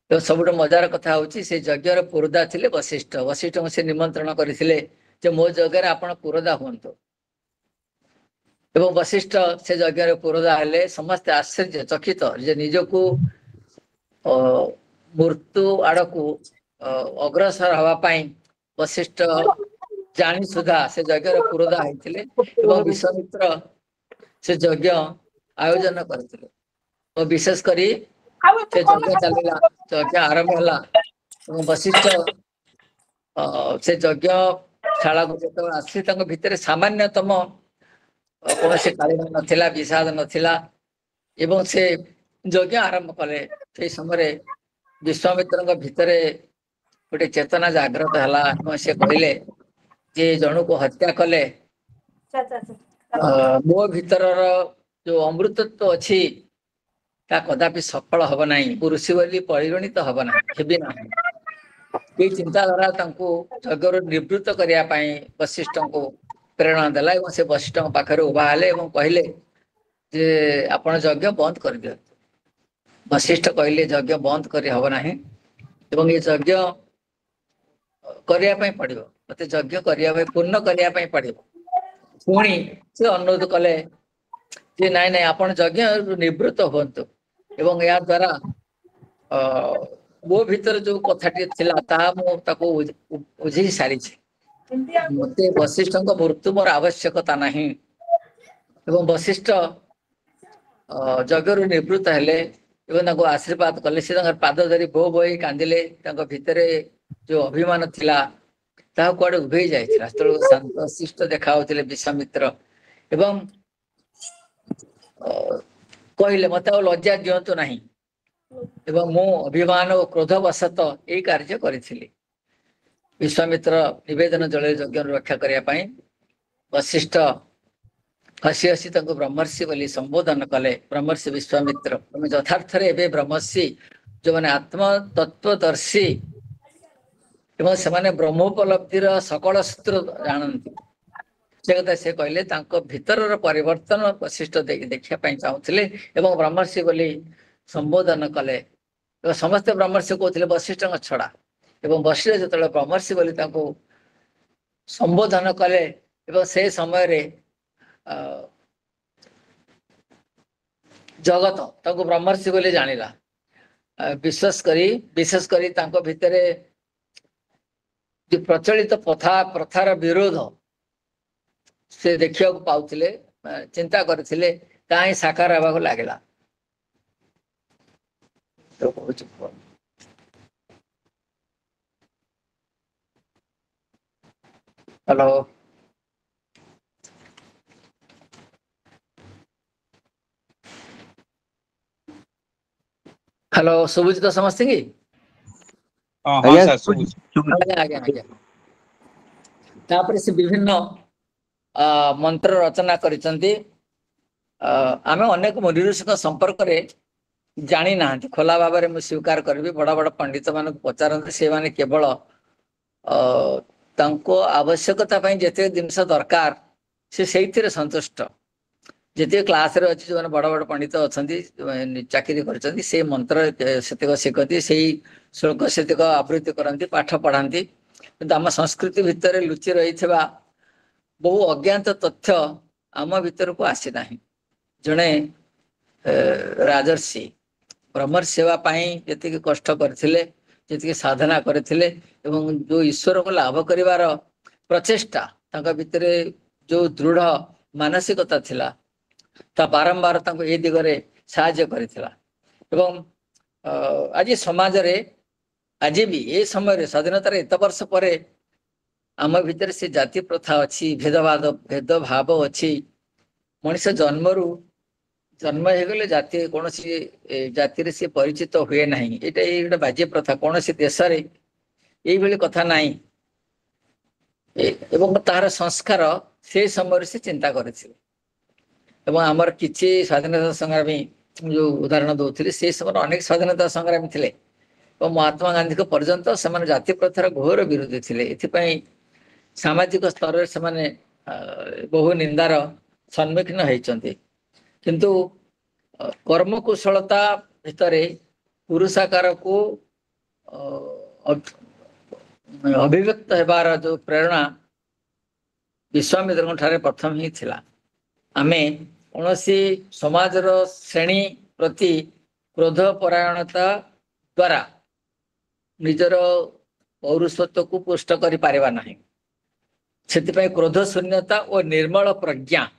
ତ ସବୁଠୁ ମଜାର କଥା ହଉଛି ସେ ଯଜ୍ଞର ପୁରୋଧା ଥିଲେ ବଶିଷ୍ଠ ବଶିଷ୍ଠଙ୍କୁ ସେ ନିମନ୍ତ୍ରଣ କରିଥିଲେ ଯେ ମୋ ଯଜ୍ଞରେ ଆପଣ ପୁରୋଧା ହୁଅନ୍ତୁ ଏବଂ ବଶିଷ୍ଠ ସେ ଯଜ୍ଞରେ ପୁରୋଧା ହେଲେ ସମସ୍ତେ ଆଶ୍ଚର୍ଯ୍ୟ ଚକିତ ଯେ ନିଜକୁ ମୃତ୍ୟୁ ଆଡକୁ ଅଗ୍ରସର ହବା ପାଇଁ ବଶିଷ୍ଠ ଜାଣି ସୁଦ୍ଧା ସେ ଯଜ୍ଞର ପୁରୋଧା ହେଇଥିଲେ ଏବଂ ବିଶ୍ୱାମିତ୍ର ସେ ଯଜ୍ଞ ଆୟୋଜନ କରିଥିଲେ ଓ ବିଶେଷ କରି ସେ ଯଜ୍ଞ ଚାଲିଲା ଯଜ୍ଞ ଆରମ୍ଭ ହେଲା ଏବଂ ବଶିଷ୍ଠ ସେ ଯଜ୍ଞ ଶାଳାକୁ ଯେତେବେଳେ ଆସିଲେ ତାଙ୍କ ଭିତରେ ସାମାନ୍ୟତମ କୌଣସି କାଳିମା ନଥିଲା ବିଷାଦ ନଥିଲା ଏବଂ ସେ ଯଜ୍ଞ ଆରମ୍ଭ କଲେ। ସେଇ ସମୟରେ ବିଶ୍ୱାମିତ୍ରଙ୍କ ଭିତରେ ଗୋଟେ ଚେତନା ଜାଗ୍ରତ ହେଲା ଏବଂ ସେ କହିଲେ ଯେ ଜଣକୁ ହତ୍ୟା କଲେ ମୋ ଭିତରର जो अमृतत्व अच्छी ता कदापि सफल हब ना ऋषि बोली परिगणित हब ना ये चिंताधारा यज्ञ निवृत्त करने वशिष्ठ को प्रेरणा देला और से वशिष्ठ पाखे उभा हेले कहले जे आपण यज्ञ बंद कर दियो। वशिष्ठ कहले यज्ञ बंद कर हब ना ये यज्ञ करने पड़ो मत यज्ञ करने पूर्ण करने पड़ो। पुणी से अनुरोध कले जे नाई नाई आपण यज्ञ निवृत्त हूँ एवं या द्वारा मो भीतर जो कथाटी बुझे सारी मत वशिष्ठ मृत्यु मोर आवश्यकता नहीं एवं वशिष्ठ यज्ञ निवृत्त हेले आशीर्वाद कले से पाद धरी बो बोई कांदिले भितर जो अभिमान थिला ताहा कुआडे उभे जाइथिला शांत शिष्ट देखा होतिले विश्वामित्र एवं कहले मत लज्जा दिंतु नहीं एवं मो अभिमान और क्रोधवशत यही कार्य करी। विश्वामित्र निवेदन जल यज्ञ रक्षा करने वशिष्ठ हसी हसी ब्रह्मर्षि बोली संबोधन कले। ब्रह्मर्षि विश्वामित्र तुम यथार्थ ब्रह्मर्षि जो मैंने आत्मतत्वदर्शी एवं से ब्रह्मोपलब्धिर सकल सूत्र जानती से कथा से कहले भीतर परिवर्तन वशिष्ठ देखा चाहूले एवं ब्रह्मर्षि बोली संबोधन कले। समस्ते ब्रह्मर्षि कहते वशिष्ठ छड़ा एवं वशिष्ठ जो ब्रह्मर्षि बोली संबोधन कले एवं से समय रे जगत ब्रह्मर्षि बोली जानिला विशेष करी भितर जो प्रचलित प्रथार विरोध से देखा पाउथिले चिंता करथिले ता ही साकार हेबाक लागला। हेलो हेलो सुबुज तो समझते कि हाँ सर सुबुज आज्ञा तापर से विभिन्न मंत्र रचना करिसंती। आमे अनेक मुनिऋषि संपर्क रे जानी ना खोला भाव में स्वीकार करी बड़ बड़ पंडित मान पचारती से माने केवल आवश्यकता जिते जिनस दरकार से संतुष्ट जिते क्लास रे अच्छी जो बड़ बड़ पंडित अच्छा चाकरी कर मंत्र से शिखती से श्लोक से आवृत्ति करती पाठ पढ़ाती कि आम संस्कृति भितर लुचि रही बहु अज्ञात तथ्य आम भीतर को आसीना। जड़े राजर्षि ब्रह्मर सेवा जी कष्ट करथिले जी साधना करथिले एवं जो ईश्वर को लाभ करिवार प्रचेष्टा तांका भितर जो दृढ़ मानसिकता थिला ता बारंबार तांको ए दिगरे साहाय्य करिथिला। एवं आज समाज रे आज भी ए समय स्वाधीनतार एत वर्ष पर आम भितर से जाति प्रथा अच्छी भेदभाव अच्छी मनीष जन्म होगले जाति कौन जाति सी परिचित हुए ना ये गोटे बाज्य प्रथा कौन सी देश ये कथा ना एवं तार संस्कार से समय से चिंता करथिले एवं आमर किछि स्वाधीनता संग्रामी जो उदाहरण दौले से समय अनेक स्वाधीनता संग्रामी थे महात्मा गांधी को पर्यंत से जाति प्रथार घोर विरोधी थे। एथिपाई सामाजिक स्तर से बहु निंदार सम्मुखीन होती किंतु कर्मकुशलता भितर पुरुषाकार को अभिव्यक्त होबार जो प्रेरणा विश्वामित्र ठारे प्रथम ही थिला। आमे कौन समाजर श्रेणी प्रति क्रोध परायणता द्वारा निजर पौरुषत्व को पुष्ट करि पारिबा नाही। सेतिपई क्रोध शून्यता और निर्मल प्रज्ञा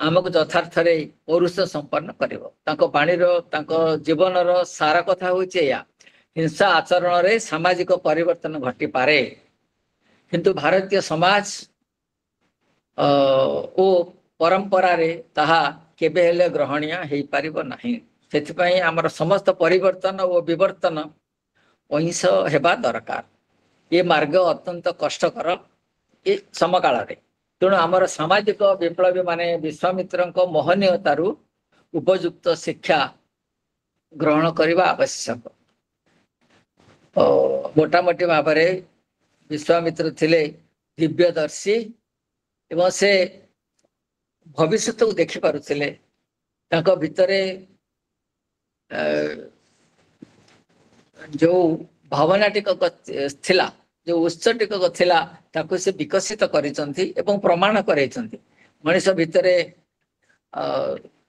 आमको यथार्थ पौरुष संपन्न कर बाणीर जीवन सारा कथा होचे या हिंसा आचरण रे सामाजिक परिवर्तन घटी पारे किंतु भारतीय समाज ओ परंपरा रे ताहा केबे हेले ग्रहणीय हेई पारिबो नाही। सेतिपई आमर समस्त परिवर्तन और विवर्तन अहिंस हेबा दरकार। ये मार्ग अत्यंत कष्टकर ये समकाल रे ତେଣୁ ଆମର ସାମାଜିକ ବିପ୍ଳବୀ ମାନେ ବିଶ୍ୱାମିତ୍ରଙ୍କ ମହନୀୟତାରୁ ଉପଯୁକ୍ତ ଶିକ୍ଷା ଗ୍ରହଣ କରିବା ଆବଶ୍ୟକ। ମୋଟାମୋଟି ଭାବରେ ବିଶ୍ୱାମିତ୍ର ଥିଲେ ଦିବ୍ୟଦର୍ଶୀ ଏବଂ ସେ ଭବିଷ୍ୟତକୁ ଦେଖିପାରୁଥିଲେ। ତାଙ୍କ ଭିତରେ ଯୋଉ ଭାବନା ଟିକକ ଥିଲା, ଯୋଉ ଉତ୍ସ ଟିକକ ଥିଲା, ତାକୁ ସେ ବିକଶିତ କରିଛନ୍ତି ଏବଂ ପ୍ରମାଣ କରାଇଛନ୍ତି। ମଣିଷ ଭିତରେ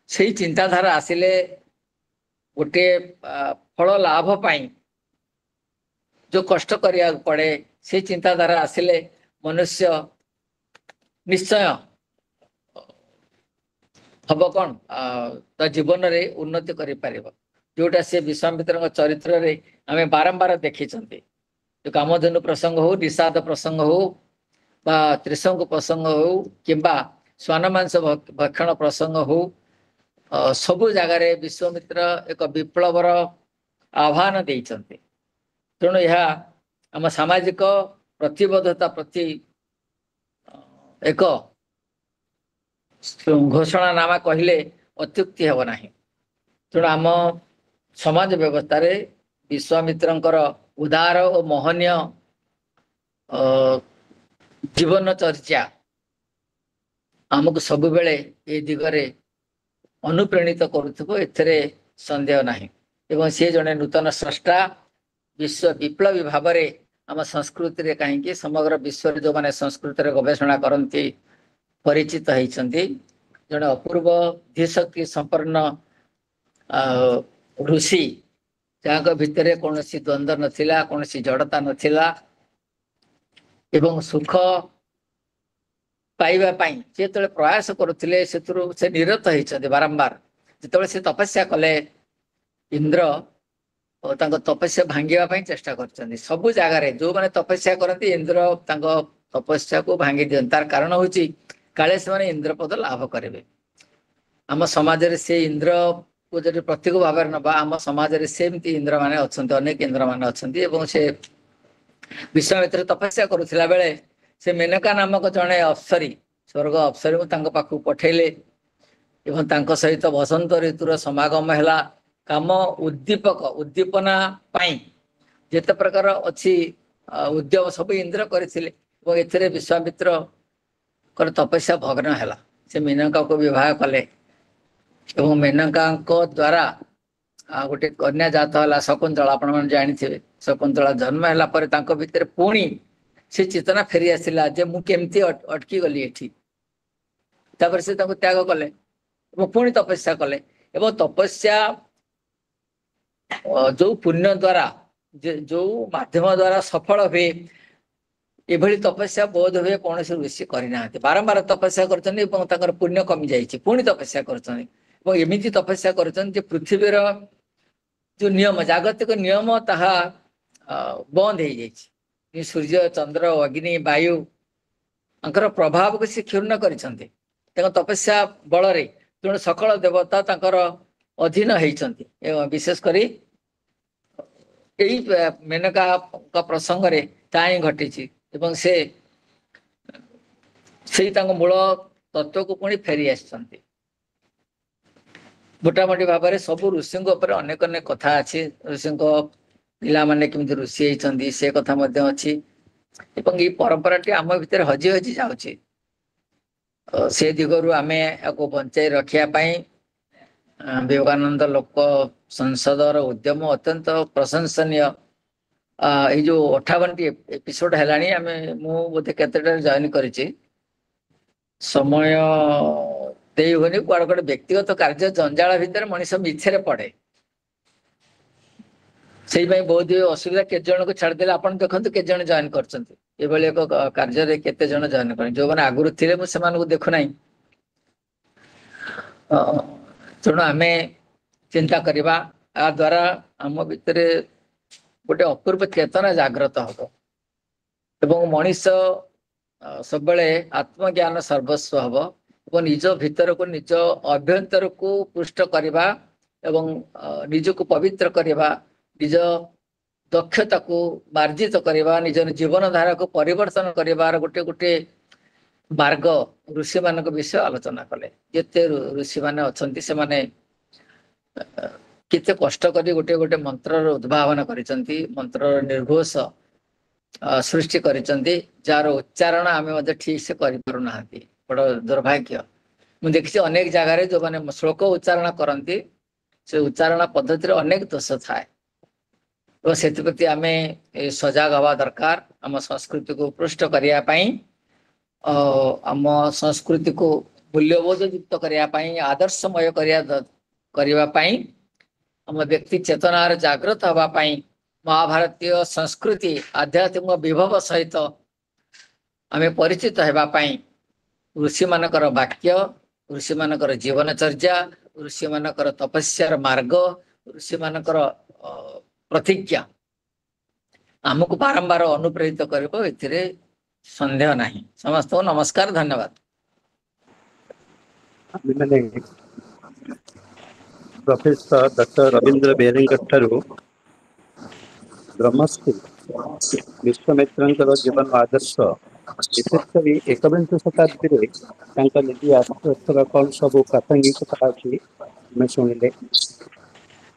ସେଇ ଚିନ୍ତାଧାରା ଆସିଲେ ଗୋଟିଏ ଫଳ ଲାଭ ପାଇଁ ଯୋଉ କଷ୍ଟ କରିବାକୁ ପଡେ, ସେଇ ଚିନ୍ତାଧାରା ଆସିଲେ ମନୁଷ୍ୟ ନିଶ୍ଚୟ ହବ କଣ ତା ଜୀବନରେ ଉନ୍ନତି କରିପାରିବ। ଯୋଉଟା ସେ ବିଶ୍ୱାମିତ୍ରଙ୍କ ଚରିତ୍ରରେ ଆମେ ବାରମ୍ବାର ଦେଖିଛନ୍ତି। ଯୋଉ କାମଧେନୁ ପ୍ରସଙ୍ଗ ହଉ, ନିଷାଦ ପ୍ରସଙ୍ଗ ହଉ, ବା ତ୍ରିଶଙ୍କୁ ପ୍ରସଙ୍ଗ ହଉ, କିମ୍ବା ଶ୍ୱାନ ମାଂସ ଭକ୍ଷଣ ପ୍ରସଙ୍ଗ ହଉ, ସବୁ ଜାଗାରେ ବିଶ୍ୱାମିତ୍ର ଏକ ବିପ୍ଳବର ଆହ୍ୱାନ ଦେଇଛନ୍ତି। ତେଣୁ ଏହା ଆମ ସାମାଜିକ ପ୍ରତିବଦ୍ଧତା ପ୍ରତି ଏକ ଘୋଷଣାନାମା କହିଲେ ଅତ୍ୟୁକ୍ତି ହେବ ନାହିଁ। ତେଣୁ ଆମ ସମାଜ ବ୍ୟବସ୍ଥାରେ ବିଶ୍ୱାମିତ୍ରଙ୍କର ଉଦାର ଓ ମହନୀୟ ଜୀବନ ଚର୍ଚ୍ଚା ଆମକୁ ସବୁବେଳେ ଏ ଦିଗରେ ଅନୁପ୍ରାଣିତ କରୁଥିବ, ଏଥିରେ ସନ୍ଦେହ ନାହିଁ। ଏବଂ ସେ ଜଣେ ନୂତନ ସ୍ରଷ୍ଟା, ବିଶ୍ୱ ବିପ୍ଳବୀ ଭାବରେ ଆମ ସଂସ୍କୃତିରେ, କାହିଁକି ସମଗ୍ର ବିଶ୍ୱରେ ଯୋଉମାନେ ସଂସ୍କୃତିରେ ଗବେଷଣା କରନ୍ତି ପରିଚିତ ହେଇଛନ୍ତି। ଜଣେ ଅପୂର୍ବ ଧୀଶକ୍ତି ସମ୍ପନ୍ନ ଋଷି, ଯାହାଙ୍କ ଭିତରେ କୌଣସି ଦ୍ୱନ୍ଦ୍ୱ ନଥିଲା, କୌଣସି ଜଡ଼ତା ନଥିଲା ଏବଂ ସୁଖ ପାଇବା ପାଇଁ ଯେତେବେଳେ ପ୍ରୟାସ କରୁଥିଲେ ସେଥିରୁ ସେ ନିରତ ହେଇଛନ୍ତି ବାରମ୍ବାର। ଯେତେବେଳେ ସେ ତପସ୍ୟା କଲେ, ଇନ୍ଦ୍ର ତାଙ୍କ ତପସ୍ୟା ଭାଙ୍ଗିବା ପାଇଁ ଚେଷ୍ଟା କରିଛନ୍ତି। ସବୁ ଜାଗାରେ ଯୋଉମାନେ ତପସ୍ୟା କରନ୍ତି ଇନ୍ଦ୍ର ତାଙ୍କ ତପସ୍ୟାକୁ ଭାଙ୍ଗି ଦିଅନ୍ତି। ତାର କାରଣ ହଉଛି କାଳେ ସେମାନେ ଇନ୍ଦ୍ରପଦ ଲାଭ କରିବେ। ଆମ ସମାଜରେ ସେ ଇନ୍ଦ୍ରକୁ ଯଦି ପ୍ରତୀକ ଭାବରେ ନବା, ଆମ ସମାଜରେ ସେମିତି ଇନ୍ଦ୍ର ମାନେ ଅଛନ୍ତି, ଅନେକ ଇନ୍ଦ୍ର ମାନେ ଅଛନ୍ତି। ଏବଂ ସେ ବିଶ୍ୱାମିତ୍ର ତପସ୍ୟା କରୁଥିଲା ବେଳେ ସେ ମେନକା ନାମକ ଜଣେ ଅପ୍ସରୀ, ସ୍ୱର୍ଗ ଅପ୍ସରୀକୁ ତାଙ୍କ ପାଖକୁ ପଠେଇଲେ ଏବଂ ତାଙ୍କ ସହିତ ବସନ୍ତ ଋତୁର ସମାଗମ ହେଲା। କାମ ଉଦ୍ଦୀପନା ପାଇଁ ଯେତେ ପ୍ରକାର ଅଛି ଉଦ୍ୟମ ସବୁ ଇନ୍ଦ୍ର କରିଥିଲେ ଏବଂ ଏଥିରେ ବିଶ୍ୱାମିତ୍ରଙ୍କର ତପସ୍ୟା ଭଗ୍ନ ହେଲା। ସେ ମେନକାକୁ ବିବାହ କଲେ ଏବଂ ମେନକାଙ୍କ ଦ୍ୱାରା ଗୋଟେ କନ୍ୟା ଜାତ ହେଲା ଶକୁନ୍ତଳା। ଆପଣମାନେ ଜାଣିଥିବେ, ଶକୁନ୍ତଳା ଜନ୍ମ ହେଲା ପରେ ତାଙ୍କ ଭିତରେ ପୁଣି ସେ ଚେତନା ଫେରି ଆସିଲା ଯେ ମୁଁ କେମିତି ଅଟକି ଗଲି ଏଠି। ତାପରେ ସେ ତାଙ୍କୁ ତ୍ୟାଗ କଲେ ଏବଂ ପୁଣି ତପସ୍ୟା କଲେ ଏବଂ ତପସ୍ୟା ଯୋଉ ପୁଣ୍ୟ ଦ୍ୱାରା, ଯୋଉ ମାଧ୍ୟମ ଦ୍ୱାରା ସଫଳ ହୁଏ, ଏଭଳି ତପସ୍ୟା ବୋଧ ହୁଏ କୌଣସି ଋଷି କରିନାହାନ୍ତି। ବାରମ୍ବାର ତପସ୍ୟା କରୁଛନ୍ତି ଏବଂ ତାଙ୍କର ପୁଣ୍ୟ କମି ଯାଇଛି, ପୁଣି ତପସ୍ୟା କରୁଛନ୍ତି ଏବଂ ଏମିତି ତପସ୍ୟା କରୁଛନ୍ତି ଯେ ପୃଥିବୀର ଯୋଉ ନିୟମ, ଜାଗତିକ ନିୟମ, ତାହା ବନ୍ଦ ହେଇଯାଇଛି। ସୂର୍ଯ୍ୟ, ଚନ୍ଦ୍ର, ଅଗ୍ନି, ବାୟୁ ତାଙ୍କର ପ୍ରଭାବକୁ ସେ କ୍ଷୁର୍ଣ୍ଣ କରିଛନ୍ତି ତାଙ୍କ ତପସ୍ୟା ବଳରେ। ତେଣୁ ସକଳ ଦେବତା ତାଙ୍କର ଅଧୀନ ହେଇଛନ୍ତି ଏବଂ ବିଶେଷ କରି ଏଇ ମେନକାଙ୍କ ପ୍ରସଙ୍ଗରେ ତାହା ହିଁ ଘଟିଛି ଏବଂ ସେ ସେଇ ତାଙ୍କ ମୂଳ ତତ୍ଵକୁ ପୁଣି ଫେରି ଆସିଛନ୍ତି। ମୋଟାମୋଟି ଭାବରେ ସବୁ ଋଷିଙ୍କ ଉପରେ ଅନେକ ଅନେକ କଥା ଅଛି। ଋଷିଙ୍କ ପିଲାମାନେ କେମିତି ଋଷି ହେଇଛନ୍ତି ସେ କଥା ମଧ୍ୟ ଅଛି ଏବଂ ଏଇ ପରମ୍ପରାଟି ଆମ ଭିତରେ ହଜି ହଜି ଯାଉଛି। ସେ ଦିଗରୁ ଆମେ ୟାକୁ ବଞ୍ଚାଇ ରଖିବା ପାଇଁ ବିବେକାନନ୍ଦ ଲୋକ ସଂସଦର ଉଦ୍ୟମ ଅତ୍ୟନ୍ତ ପ୍ରଶଂସନୀୟ। ଏଇ ଯୋଉ 58ଟି ଏପିସୋଡ ହେଲାଣି, ମୁଁ ବୋଧେ କେତେଟାରେ ଜଏନ କରିଛି, ସମୟ ଦେଇ ହୁଏନି, କୁଆଡେ କୁଆଡେ ବ୍ୟକ୍ତିଗତ କାର୍ଯ୍ୟ ଜଞ୍ଜାଳ ଭିତରେ ମଣିଷ ମିଛରେ ପଡେ। ସେଇପାଇଁ ବହୁତ ଅସୁବିଧା। କେତେ ଜଣଙ୍କୁ ଛାଡିଦେଲେ ଆପଣ ଦେଖନ୍ତୁ କେତେ ଜଣ ଜଏନ କରିଛନ୍ତି ଏଭଳି ଏକ କାର୍ଯ୍ୟରେ, କେତେ ଜଣ ଜଏନ କରନ୍ତି। ଯୋଉମାନେ ଆଗରୁ ଥିଲେ ମୁଁ ସେମାନଙ୍କୁ ଦେଖୁନାହିଁ। ତେଣୁ ଆମେ ଚିନ୍ତା କରିବା, ୟା ଦ୍ୱାରା ଆମ ଭିତରେ ଗୋଟେ ଅପୂର୍ବ ଚେତନା ଜାଗ୍ରତ ହବ ଏବଂ ମଣିଷ ସବୁବେଳେ ଆତ୍ମଜ୍ଞାନ ସର୍ବସ୍ୱ ହବ ଏବଂ ନିଜ ଭିତରକୁ, ନିଜ ଅଭ୍ୟନ୍ତରକୁ ପୃଷ୍ଟ କରିବା ଏବଂ ନିଜକୁ ପବିତ୍ର କରିବା, ନିଜ ଦକ୍ଷତାକୁ ମାର୍ଜିତ କରିବା, ନିଜର ଜୀବନ ଧାରାକୁ ପରିବର୍ତ୍ତନ କରିବାର ଗୋଟେ मार्ग ऋषि मान विषय आलोचना कले जिते ऋषि मैंने अच्छा से माने केते कष्ट करी गोटे गोटे मंत्र उद्भावन करिसंती मंत्र निर्घोष सृष्टि करिसंती जार उच्चारण आमे ठीक से करि पारु नाहंती बड़ दुर्भाग्य मुझे देखी अनेक जगह जो माने श्लोक उच्चारण करती से उच्चारण पद्धति रे अनेक दोष थाए तो से आम सजग हवा दरकार आम संस्कृति को पृष्ठ करने आम संस्कृति को मूल्यबोध युक्त करने आदर्शमय करने आम व्यक्ति चेतनार जागृत हवापाई महाभारतीय संस्कृति आध्यात्मिक विभव सहित आम परिचित होगापाई ऋषि मानकर वाक्य ऋषि मानकर जीवनचर्या ऋषि मानकर तपस्यार मार्ग ऋषि मानकर प्रतिज्ञा आमको बारंबार अनुप्रेरित करिबो एथिरे संदेह नहीं। समस्त को नमस्कार धन्यवाद। प्रोफेसर डॉक्टर रवींद्र बेहरेंकर ब्रह्मश्री विश्वामित्रंकर जीवन आदर्श विशेषकर एकविंश शताब्दी निजी आदर्शर कौन सब प्रासंगिकता अच्छी आम शुणिले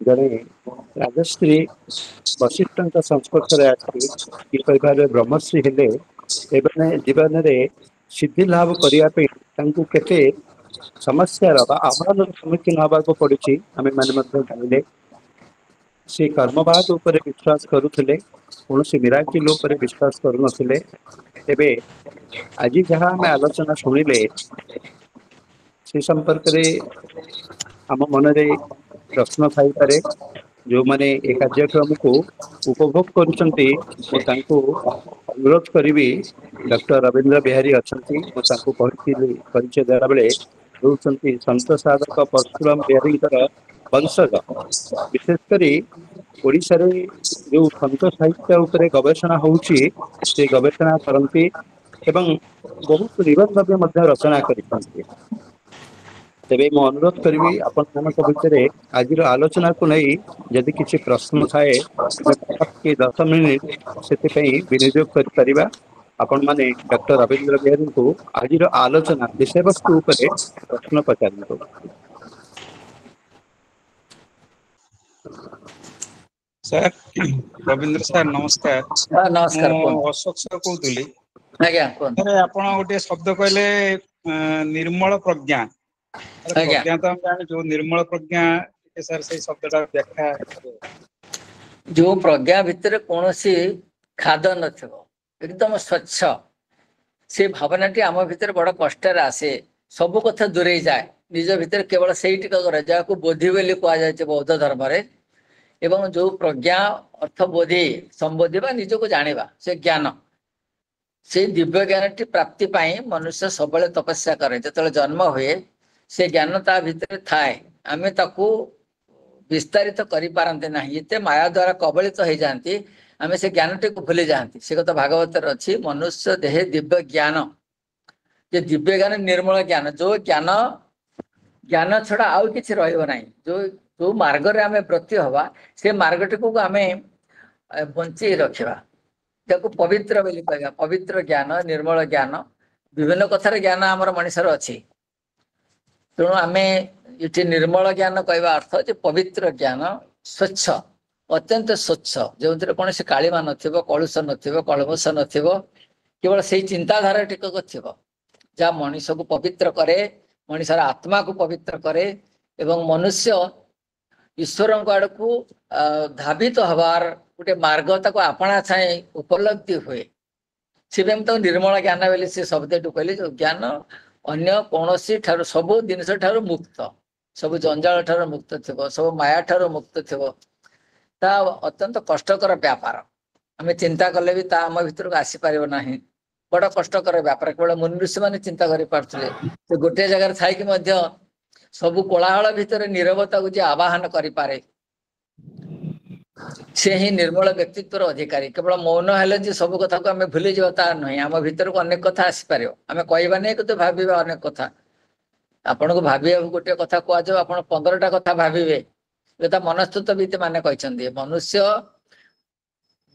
जड़े राजश्री वशिष्ठ संस्पर्श आसी भाव ब्रह्मश्री हेले जीवन में सिद्धि लाभ करने केते समस्यार आह्वान सम्मुखीन हवा पड़ी आम मैंने जानिले से कर्मवाद उपर विश्वास करुले कौन से मिराकिल उपर विश्वास करुनथिले तेबे आज जहाँ आम आलोचना शुणिले से संपर्क आम मन में प्रश्न थाई पारे जो माने ए कार्यक्रम को उपभोग करुचंती अनुरोध करी डॉक्टर रवींद्र बिहारी अच्छा परिचय देला बेले होउचंती संत साधक परशुराम बिहारी वंशज विशेषकर ओडिशा रे जो संत साहित्य उपरे गवेषणा होउची से गवेषणा करती एवं बहुत निबंध भी रचना करते तेरे मु अनुरोध करी आपण भितर आज आलोचना को नहीं जदि किसी प्रश्न थाए 10 मिनिट से विनियोग कर आपण माने डॉक्टर रवींद्र बिहारी को आज आलोचना विषय वस्तु उपरे प्रश्न पचार। सर रवींद्र सर नमस्कार। नमस्कार अशोक सर कहूली आज्ञा आपण गोटे शब्द कहले निर्मल प्रज्ञा प्रज्ञा तो हम जाने जो निर्मल प्रज्ञा सर से शब्दटा व्याख्या जो प्रज्ञा भितर कौन सी खाद न एकदम स्वच्छ से भावनाटी आम भितर बड़ कष्ट आसे सब कथा दूरे जाए निज भितर केवल से टिक बोधि बोली कहुए बौद्ध धर्म रे एवं जो प्रज्ञा अर्थ बोधि संबोधि निज को जाना से ज्ञान से दिव्य ज्ञान टी प्राप्ति पाई मनुष्य सब तपस्या करे जो जन्म हुए से ज्ञान ता भितर थाए आमे ताकू विस्तारित करि पारंते नाही एते माया द्वारा कबलित हो जाती आमे से ज्ञान टी को भूली जाती से कथा भागवत अच्छी मनुष्य देहे दिव्य ज्ञान जे दिव्य ज्ञान निर्मल ज्ञान जो ज्ञान ज्ञान छड़ा आउ किछि रहइबो नाही जो जो मार्ग रे आमे प्रति हवा से मार्ग टी को आमे बंची रखिबा ताको पवित्र बोली कहबा पवित्र ज्ञान निर्मल ज्ञान विभिन्न कथार ज्ञान हमर मनुष्यर अछि तेणु आम ये निर्मल ज्ञान कहवा अर्थ जे पवित्र ज्ञान स्वच्छ अत्यंत स्वच्छ जो कौन से कालीमा नलुष नलमस न केवल से चिंताधारा टिकक जहाँ मनीष को पवित्र करे मनीषर आत्मा को पवित्र करे एवं मनुष्य ईश्वर आड़ को धावित हबार गोटे मार्ग ताको आपणा छाए उपलब्धि हुए से निर्मल ज्ञान बोली से शब्द कहले जो ज्ञान अन्य कौनसी ठारू सब जिनस ठारू मुक्त सब जंजाल ठारू मुक्त थिबो सब माया ठारू मुक्त थिबो ता अत्यंत कष्टकर व्यापार आम चिंता कले भी ता आम भीतर को आसी पारिबो नाही बड़ कष्टकर व्यापार केवल मुनि ऋषि माने चिंता करि पारथले से गोटे जगह थाई कि मध्य सब कोलाहल भितर नीरवता को जे आवाहन करि पारे से ही निर्मल व्यक्तित्वर अधिकारी केवल मौन हेले जे सब कथा को आम भूली जाता नहीं आम भीतर को अनेक कथा आसी पार आम कहवा नहीं कि भाविबा अनेक कथा आपण को भाविया गोटे कथा कह आप 15टा कथा भाविबे एटा मनस्तुत्वविद माने कहछन्ती मनुष्य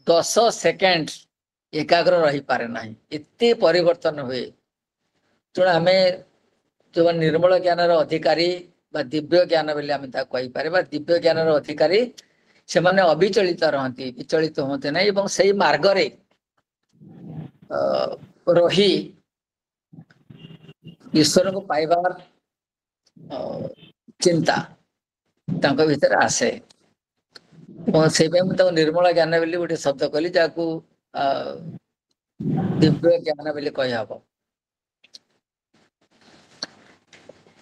10 सेकेंड एकाग्र रही पारे नहीं एते परिवर्तन हुए ତେଣୁ ଆମେ जो निर्मल ज्ञानर अधिकारी बा दिव्य ज्ञान बोली आम कहीपर दिव्य ज्ञानर अधिकारी से माने अविचलित रहती विचलित होते ना एवं सही मार्ग रे रही ईश्वर को पाइबार चिंता तांको भीतर आसे से निर्मल ज्ञान बोली गोटे शब्द कहली जाकू दिव्य ज्ञान बोली कही हब।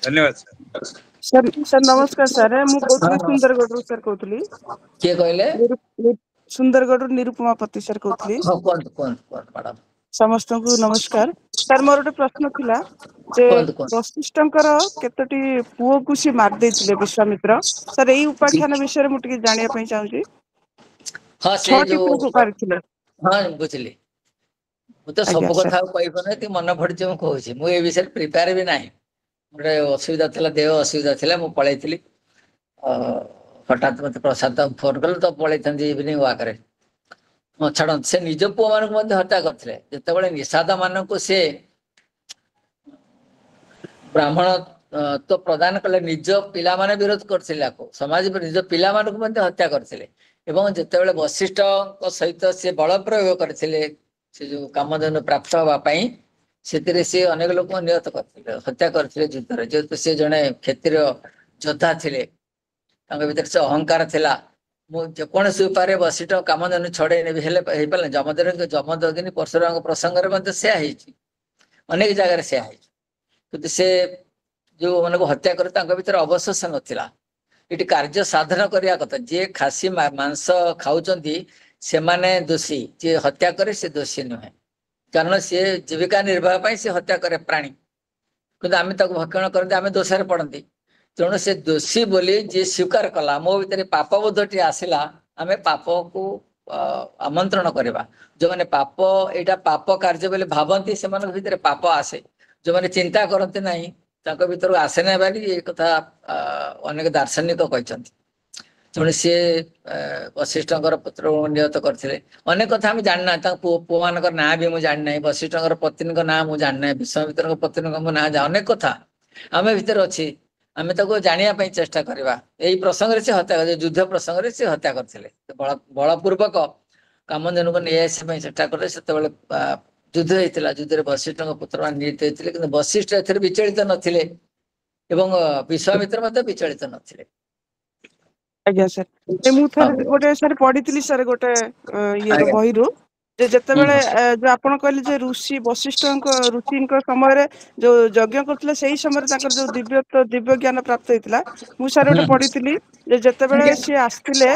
धन्यवाद सर। सर सर नमस्कार सर मु कहतली सुंदरगढ़ सर कहतली किए कहले सुंदरगढ़ निरुपमा पति सर कहतली मैडम समस्त को नमस्कार सर मोर गोटे प्रश्न थिला जे वशिष्ठंकर केतोटी पुओ को सी मार देथिले विश्वामित्र सर एई उपाख्यान विषय मु टिके जानिया पई चाहूची। हां से जो पुओ को मारथिले हां बुझली मु तो सब कथा कहबो नै ती मन पड़ जे मु कहूची मु ए विषय प्रिपेयर भी नाही गोटे असुविधा थिला देह असुविधा थिला मु पळैथिली हठात मते प्रसाद फोन कल तो पळैथंदी इवनिंग वॉक रे छाड़ से निज पुओ मान को हत्या करथिले जेतेबेले निषाद मान को से ब्राह्मण तो प्रदान कले निज पिला माने विरोध करथिले को समाज पर निज पिला मान को हत्या करथिले एवं जेतेबेले वशिष्ठ को सहित से बल प्रयोग करथिले से जो कामधेनु प्राप्त होबा पई से सी अनेक लोक निहत करथिले हत्या करथिले युद्ध जेहेतु से जड़े क्षत्रिय योद्धा थिले भीतर से अहंकार थिला जेकोसी उपाय वशिष्ठ कामधेनु छड़े ने पारे जमदग्नि परशुराम प्रसंग से अनेक जगह से कि से जो मन को हत्या करे भीतर अवशेष नथिला इटी कार्य साधन करिया कथा जे खासी मांस खाउचंती से माने दोषी जे हत्या करे से दोषी नुहे कारण सी जीविका निर्वाह पाई से हत्या करे प्राणी किंतु आम भक्षण करते आम दोषार पड़ती तेणु से दोषी बोली जी स्वीकार कला मो भीतर पाप बोधटी आसला आम पाप को आमंत्रण करवा जो मैंने पाप यहाँ पाप कार्य बोले भावती से भीतर पाप आसे जो मैंने चिंता करते ना भीतर आसे ना बारी ये कथा अनेक दार्शनिक कहते तेणु सी वशिष्ठर पुत्र निहत करते अनेक कथा आम जाना पुओ मान ना भी मुझे जाना वशिष्ठर पत्नी ना मुझे जाना विश्वामित्र पत्नी ना अनेक कथा आम भीतर अच्छी आम जानापी चेष्टा करवा यही प्रसंग से हत्या कर युद्ध प्रसंग से हत्या करते बलपूर्वक कामधेनु को नहीं आसपा चेष्टा कले से युद्ध होता युद्ध वशिष्ठ पुत्र मान निहित होते कि वशिष्ठ ए विचलित नथिले एवं विश्वामित्र विचलित नथिले। आज्ञा सर मु थर गोटे सर पढ़ी सर गोटे ये बही रु जेतेबेले जो आपण कहले जे ऋषि वशिष्ठ ऋषि समय जो यज्ञ करथिले सेही समय ताकर जो दिव्य ज्ञान प्राप्त होइतिला मु सर गोटे पढ़ी जे जेतेबेले से आस्तिले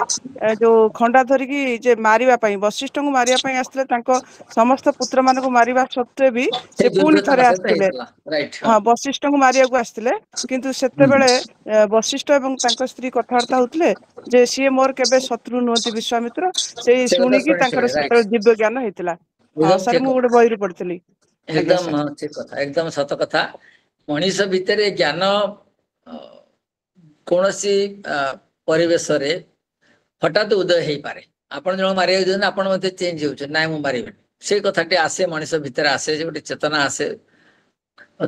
जो खंडा धरिकी जे मारिबा पई वशिष्ठ को मारिबा पई आस्तिले तांको समस्त पुत्र मान को मारिबा सत्वे भी से पुणी थरे आस्तिले हां वशिष्ठ को मारिया को आस्तिले किंतु सेतेबेले वशिष्ठ एवं तांको स्त्री कथावार्ता होतले जे सी मोर केबे शत्रु नहति विश्वामित्र से सुनी की तांकर दिव्य ज्ञान हेतिला सर मु गोटे बहिरु पढ़थली एकदम ठीक कथा एकदम सत कथा मनीष भितर ज्ञान कोनोसी परिवेश रे हठात उदय हेई पारे आपण जण मारिया जन आपण मते चेंज होछ नाय मु मारिबे से कथाटी आसे मनीष भितर आसे जे गोटे चेतना आसे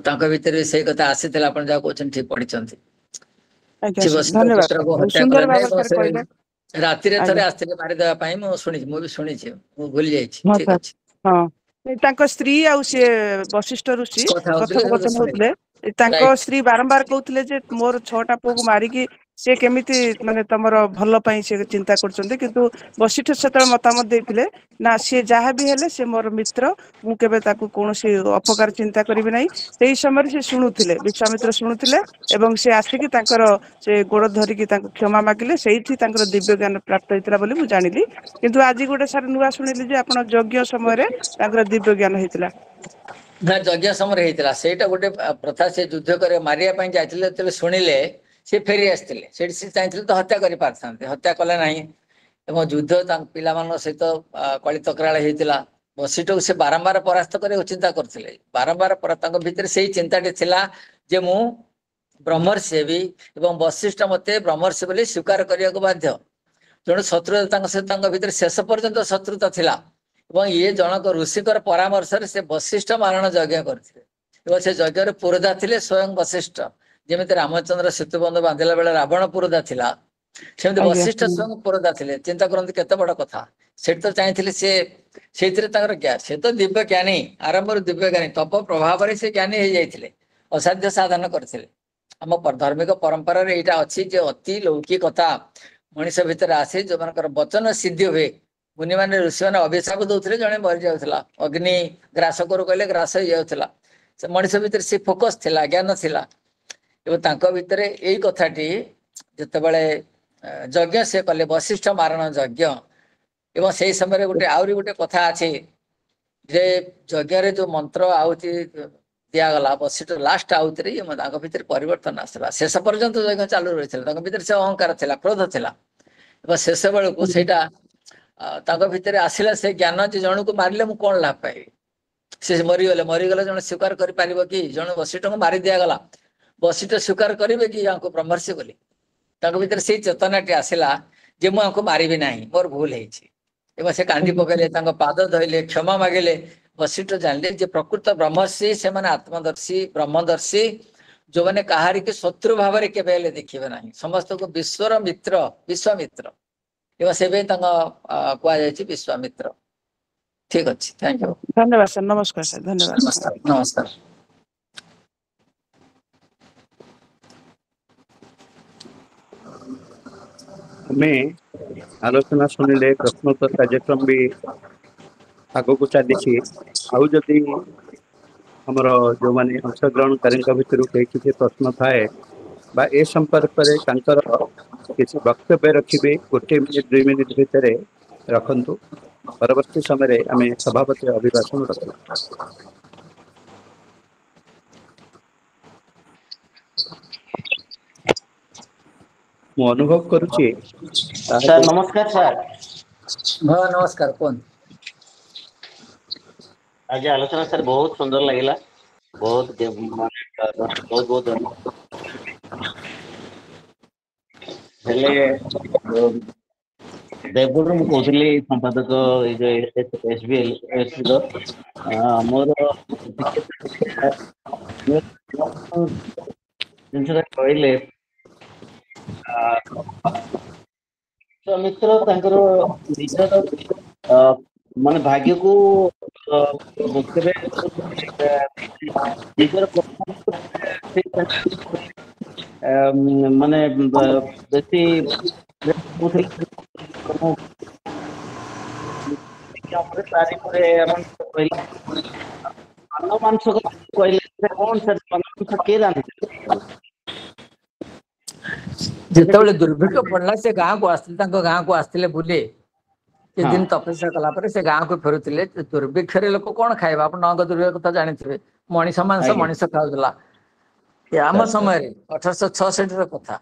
तांको भितर से कथा आसीतला आपण जा कोचन ठीक पढिचंती धन्यवाद राति रे थरे आस्ते मारि देबा पई मु सुनि मु भी सुनि छी मु भूल जाई छी ठीक अछि हां तांको स्त्री आ से वशिष्ठ ऋषि कथोपकथन होतले तांको स्त्री बारंबार कहउतले जे मोर 6टा पुओ को मारी की से केमिति माने तमरो भलो पई से चिंता करचंती किंतु वशिष्ठ सेतल मतामत देथिले ना से जहा भी हेले से मोर मित्र मु केबे ताकू कोनोसी अपकार चिंता करिबे नै सेही समय से सुनुथिले विश्वामित्र सुनुथिले एवं से आसिकी तांकर से गोड़ धरि की तांको क्षमा मागिले सेहीथि तांकर दिव्य ज्ञान प्राप्त होइतला बोली मु जानिली किंतु आजि गोटे सर नुवा सुनिली जे आपण यज्ञ समय रे तांकर दिव्य ज्ञान हेतिला ना यज्ञ समय हेतिला सेटा गोटे प्रथा से युद्ध करे मारिया पई जाइतिले तले सुनिले से फेरी आस्तिले सेठी से चाइतिले तो हत्या करि पारथांते हत्या कले नाही एवं युद्ध तांक पिला मान सहित कली तकराळ हेतिला वशिष्ठ को से बारंबार परास्त करे चिंता करथिले बारंबार पर तांक भीतर सेही चिंताटे थिला जे मु ब्रह्मर्षि हेबी एवं वशिष्ठ मते ब्रह्मर्षि बोली स्वीकार करिया को बाध्य तेणु शत्रुता तांक से तांक भीतर शेष पर्यंत शत्रुता थिला एवं ये जनक ऋषिकर परामर्श से वशिष्ठ मारण यज्ञ करथिले ଏବଂ ସେ ଯଜ୍ଞରେ ପୁରୋଧା ଥିଲେ ସ୍ୱୟଂ ବଶିଷ୍ଠ। ଯେମିତି ରାମଚନ୍ଦ୍ର ସେତୁ ବନ୍ଧ ବାନ୍ଧିଲା ବେଳେ ରାବଣ ପୁରୋଧା ଥିଲା, ସେମିତି ଆଜ୍ଞା ବଶିଷ୍ଠ ସ୍ୱୟଂ ପୁରୋଧା ଥିଲେ। ଚିନ୍ତା କରନ୍ତୁ କେତେ ବଡ କଥା। ସେଠି ତ ଚାହିଁଥିଲେ ସେ ସେଇଥିରେ ତାଙ୍କର ସେ ତ ଦିବ୍ୟ ଜ୍ଞାନୀ, ଆରମ୍ଭରୁ ଦିବ୍ୟ ଜ୍ଞାନୀ, ତପ ପ୍ରଭାବରେ ସେ ଜ୍ଞାନୀ ହେଇଯାଇଥିଲେ, ଅସାଧ୍ୟ ସାଧନ କରିଥିଲେ। ଆମ ଧାର୍ମିକ ପରମ୍ପରାରେ ଏଇଟା ଅଛି ଯେ ଅତି ଲୌକିକତା ମଣିଷ ଭିତରେ ଆସେ, ଯୋଉମାନଙ୍କର ବଚନ ସିଦ୍ଧି ହୁଏ। ମୁନିମାନେ ଋଷିମାନେ ଅଭିଶାପ ଦଉଥିଲେ, ଜଣେ ମରିଯାଉଥିଲା, ଅଗ୍ନି ଗ୍ରାସ କରୁ କହିଲେ ଗ୍ରାସ ହେଇଯାଉଥିଲା। ସେ ମଣିଷ ଭିତରେ ସେ ଫୋକସ ଥିଲା, ଜ୍ଞାନ ଥିଲା। ଏବଂ ତାଙ୍କ ଭିତରେ ଏଇ କଥାଟି ଯେତେବେଳେ ଯଜ୍ଞ ସେ କଲେ, ବଶିଷ୍ଠ ମାରଣ ଯଜ୍ଞ, ଏବଂ ସେଇ ସମୟରେ ଆହୁରି ଗୋଟେ କଥା ଅଛି ଯେ ଯଜ୍ଞରେ ଯୋଉ ମନ୍ତ୍ର ଆହୁତି ଦିଆଗଲା, ବଶିଷ୍ଠ ଲାଷ୍ଟ ଆହୁତିରେ ତାଙ୍କ ଭିତରେ ପରିବର୍ତ୍ତନ ଆସିଲା। ଶେଷ ପର୍ଯ୍ୟନ୍ତ ଯଜ୍ଞ ଚାଲୁ ରହିଥିଲା, ତାଙ୍କ ଭିତରେ ସେ ଅହଙ୍କାର ଥିଲା, କ୍ରୋଧ ଥିଲା, ଏବଂ ଶେଷ ବେଳକୁ ସେଇଟା ତାଙ୍କ ଭିତରେ ଆସିଲା ସେ ଜ୍ଞାନ ଯେ ଜଣକୁ ମାରିଲେ ମୁଁ କଣ ଲାଭ ପାଇବି। ସେ ମରିଗଲେ ଜଣେ ସ୍ୱୀକାର କରିପାରିବ କି? ଜଣେ ବଶିଷ୍ଠଙ୍କୁ ମାରି ଦିଆଗଲା, ବଶିଷ୍ଠ ସ୍ୱୀକାର କରିବେ କି ୟାଙ୍କୁ ବ୍ରହ୍ମର୍ଷି ବୋଲି? ତାଙ୍କ ଭିତରେ ସେଇ ଚେତନାଟି ଆସିଲା ଯେ ମୁଁ ୟାଙ୍କୁ ମାରିବି ନାହିଁ, ମୋର ଭୁଲ ହେଇଛି। ଏବଂ ସେ କାନ୍ଦି ପକେଇଲେ, ତାଙ୍କ ପାଦ ଧଇଲେ, କ୍ଷମା ମାଗିଲେ। ବଶିଷ୍ଠ ଜାଣିଲେ ଯେ ପ୍ରକୃତ ବ୍ରହ୍ମର୍ଷି ସେମାନେ ଆତ୍ମଦର୍ଶୀ, ବ୍ରହ୍ମଦର୍ଶୀ, ଯୋଉମାନେ କାହାରିକି ଶତ୍ରୁ ଭାବରେ କେବେ ହେଲେ ଦେଖିବେ ନାହିଁ, ସମସ୍ତଙ୍କୁ ବିଶ୍ୱର ମିତ୍ର, ବିଶ୍ୱାମିତ୍ର। ଏବଂ ସେବେ ତାଙ୍କ କୁହାଯାଇଛି ବିଶ୍ୱାମିତ୍ର। ଠିକ ଅଛି, ଥ୍ୟାଙ୍କ ୟୁ। ଧନ୍ୟବାଦ ସାର୍, ନମସ୍କାର ସାର୍, ଧନ୍ୟବାଦ। ନମସ୍କାର, ନମସ୍କାର। ଆମେ ଆଲୋଚନା ଶୁଣିଲେ, ପ୍ରଶ୍ନୋତ୍ତର କାର୍ଯ୍ୟକ୍ରମ ବି ଆଗକୁ ଚାଲିଛି। ଆଉ ଯଦି ଆମର ଯୋଉମାନେ ଅଂଶଗ୍ରହଣକାରୀଙ୍କ ଭିତରୁ କେହି କିଛି ପ୍ରଶ୍ନ ଥାଏ ବା ଏ ସମ୍ପର୍କରେ ତାଙ୍କର କିଛି ବକ୍ତବ୍ୟ ରଖିବେ, 1 ମିନିଟ 2 ମିନିଟ ଭିତରେ ରଖନ୍ତୁ। ପରବର୍ତ୍ତୀ ସମୟରେ ଆମେ ସଭାପତି ଅଭିଭାଷଣ ରଖିବୁ। ମୁଁ ଅନୁଭବ କରୁଛି ସାର୍ ନମସ୍କାର ସାର୍। ହଁ ନମସ୍କାର, କୁହନ୍ତୁ। ଆଜି ଆଲୋଚନା ସାର୍ ବହୁତ ସୁନ୍ଦର ଲାଗିଲା, ବହୁତ ବହୁତ ହେଲେ ଦେବଗଡ଼ରୁ ମୁଁ କହୁଥିଲି, ସମ୍ପାଦକ ଏଇ ଯୋଉ SBL ର। ମୋର ଜିନିଷଟା କହିଲେ ବିଶ୍ୱାମିତ୍ର ତାଙ୍କର ନିଜର ମାନେ ଭାଗ୍ୟକୁ କେବେ ନିଜର ମାନେ ବେଶୀ ତାରି ପରେ ଆପଣ କହିଲେ ପାନ ମାଂସ କହିଲେ କଣ ସାର୍? ପାନ ମାଂସ କିଏ ରାନ୍ଧିଥିଲେ? ଯେତେବେଳେ ଦୁର୍ଭିକ୍ଷ ପଡିଲା, ସେ ଗାଁକୁ ଆସିଥିଲେ, ତାଙ୍କ ଗାଁକୁ ଆସିଥିଲେ ବୁଲି। କିଛି ହଁ ଦିନ ତପସ୍ୟା କଲା ପରେ ସେ ଗାଁକୁ ଫେରୁଥିଲେ। ଦୁର୍ଭିକ୍ଷରେ ଲୋକ କଣ ଖାଇବେ? ଆପଣ ନଅଙ୍କ ଦୁର୍ଭିକ୍ଷ କଥା ଜାଣିଥିବେ। ମଣିଷ ମାଂସ ଆଜ୍ଞା ମଣିଷ ଖାଉଥିଲା। ଆମ ସାର୍ ସାର୍ ସମୟରେ 1866 ର କଥା।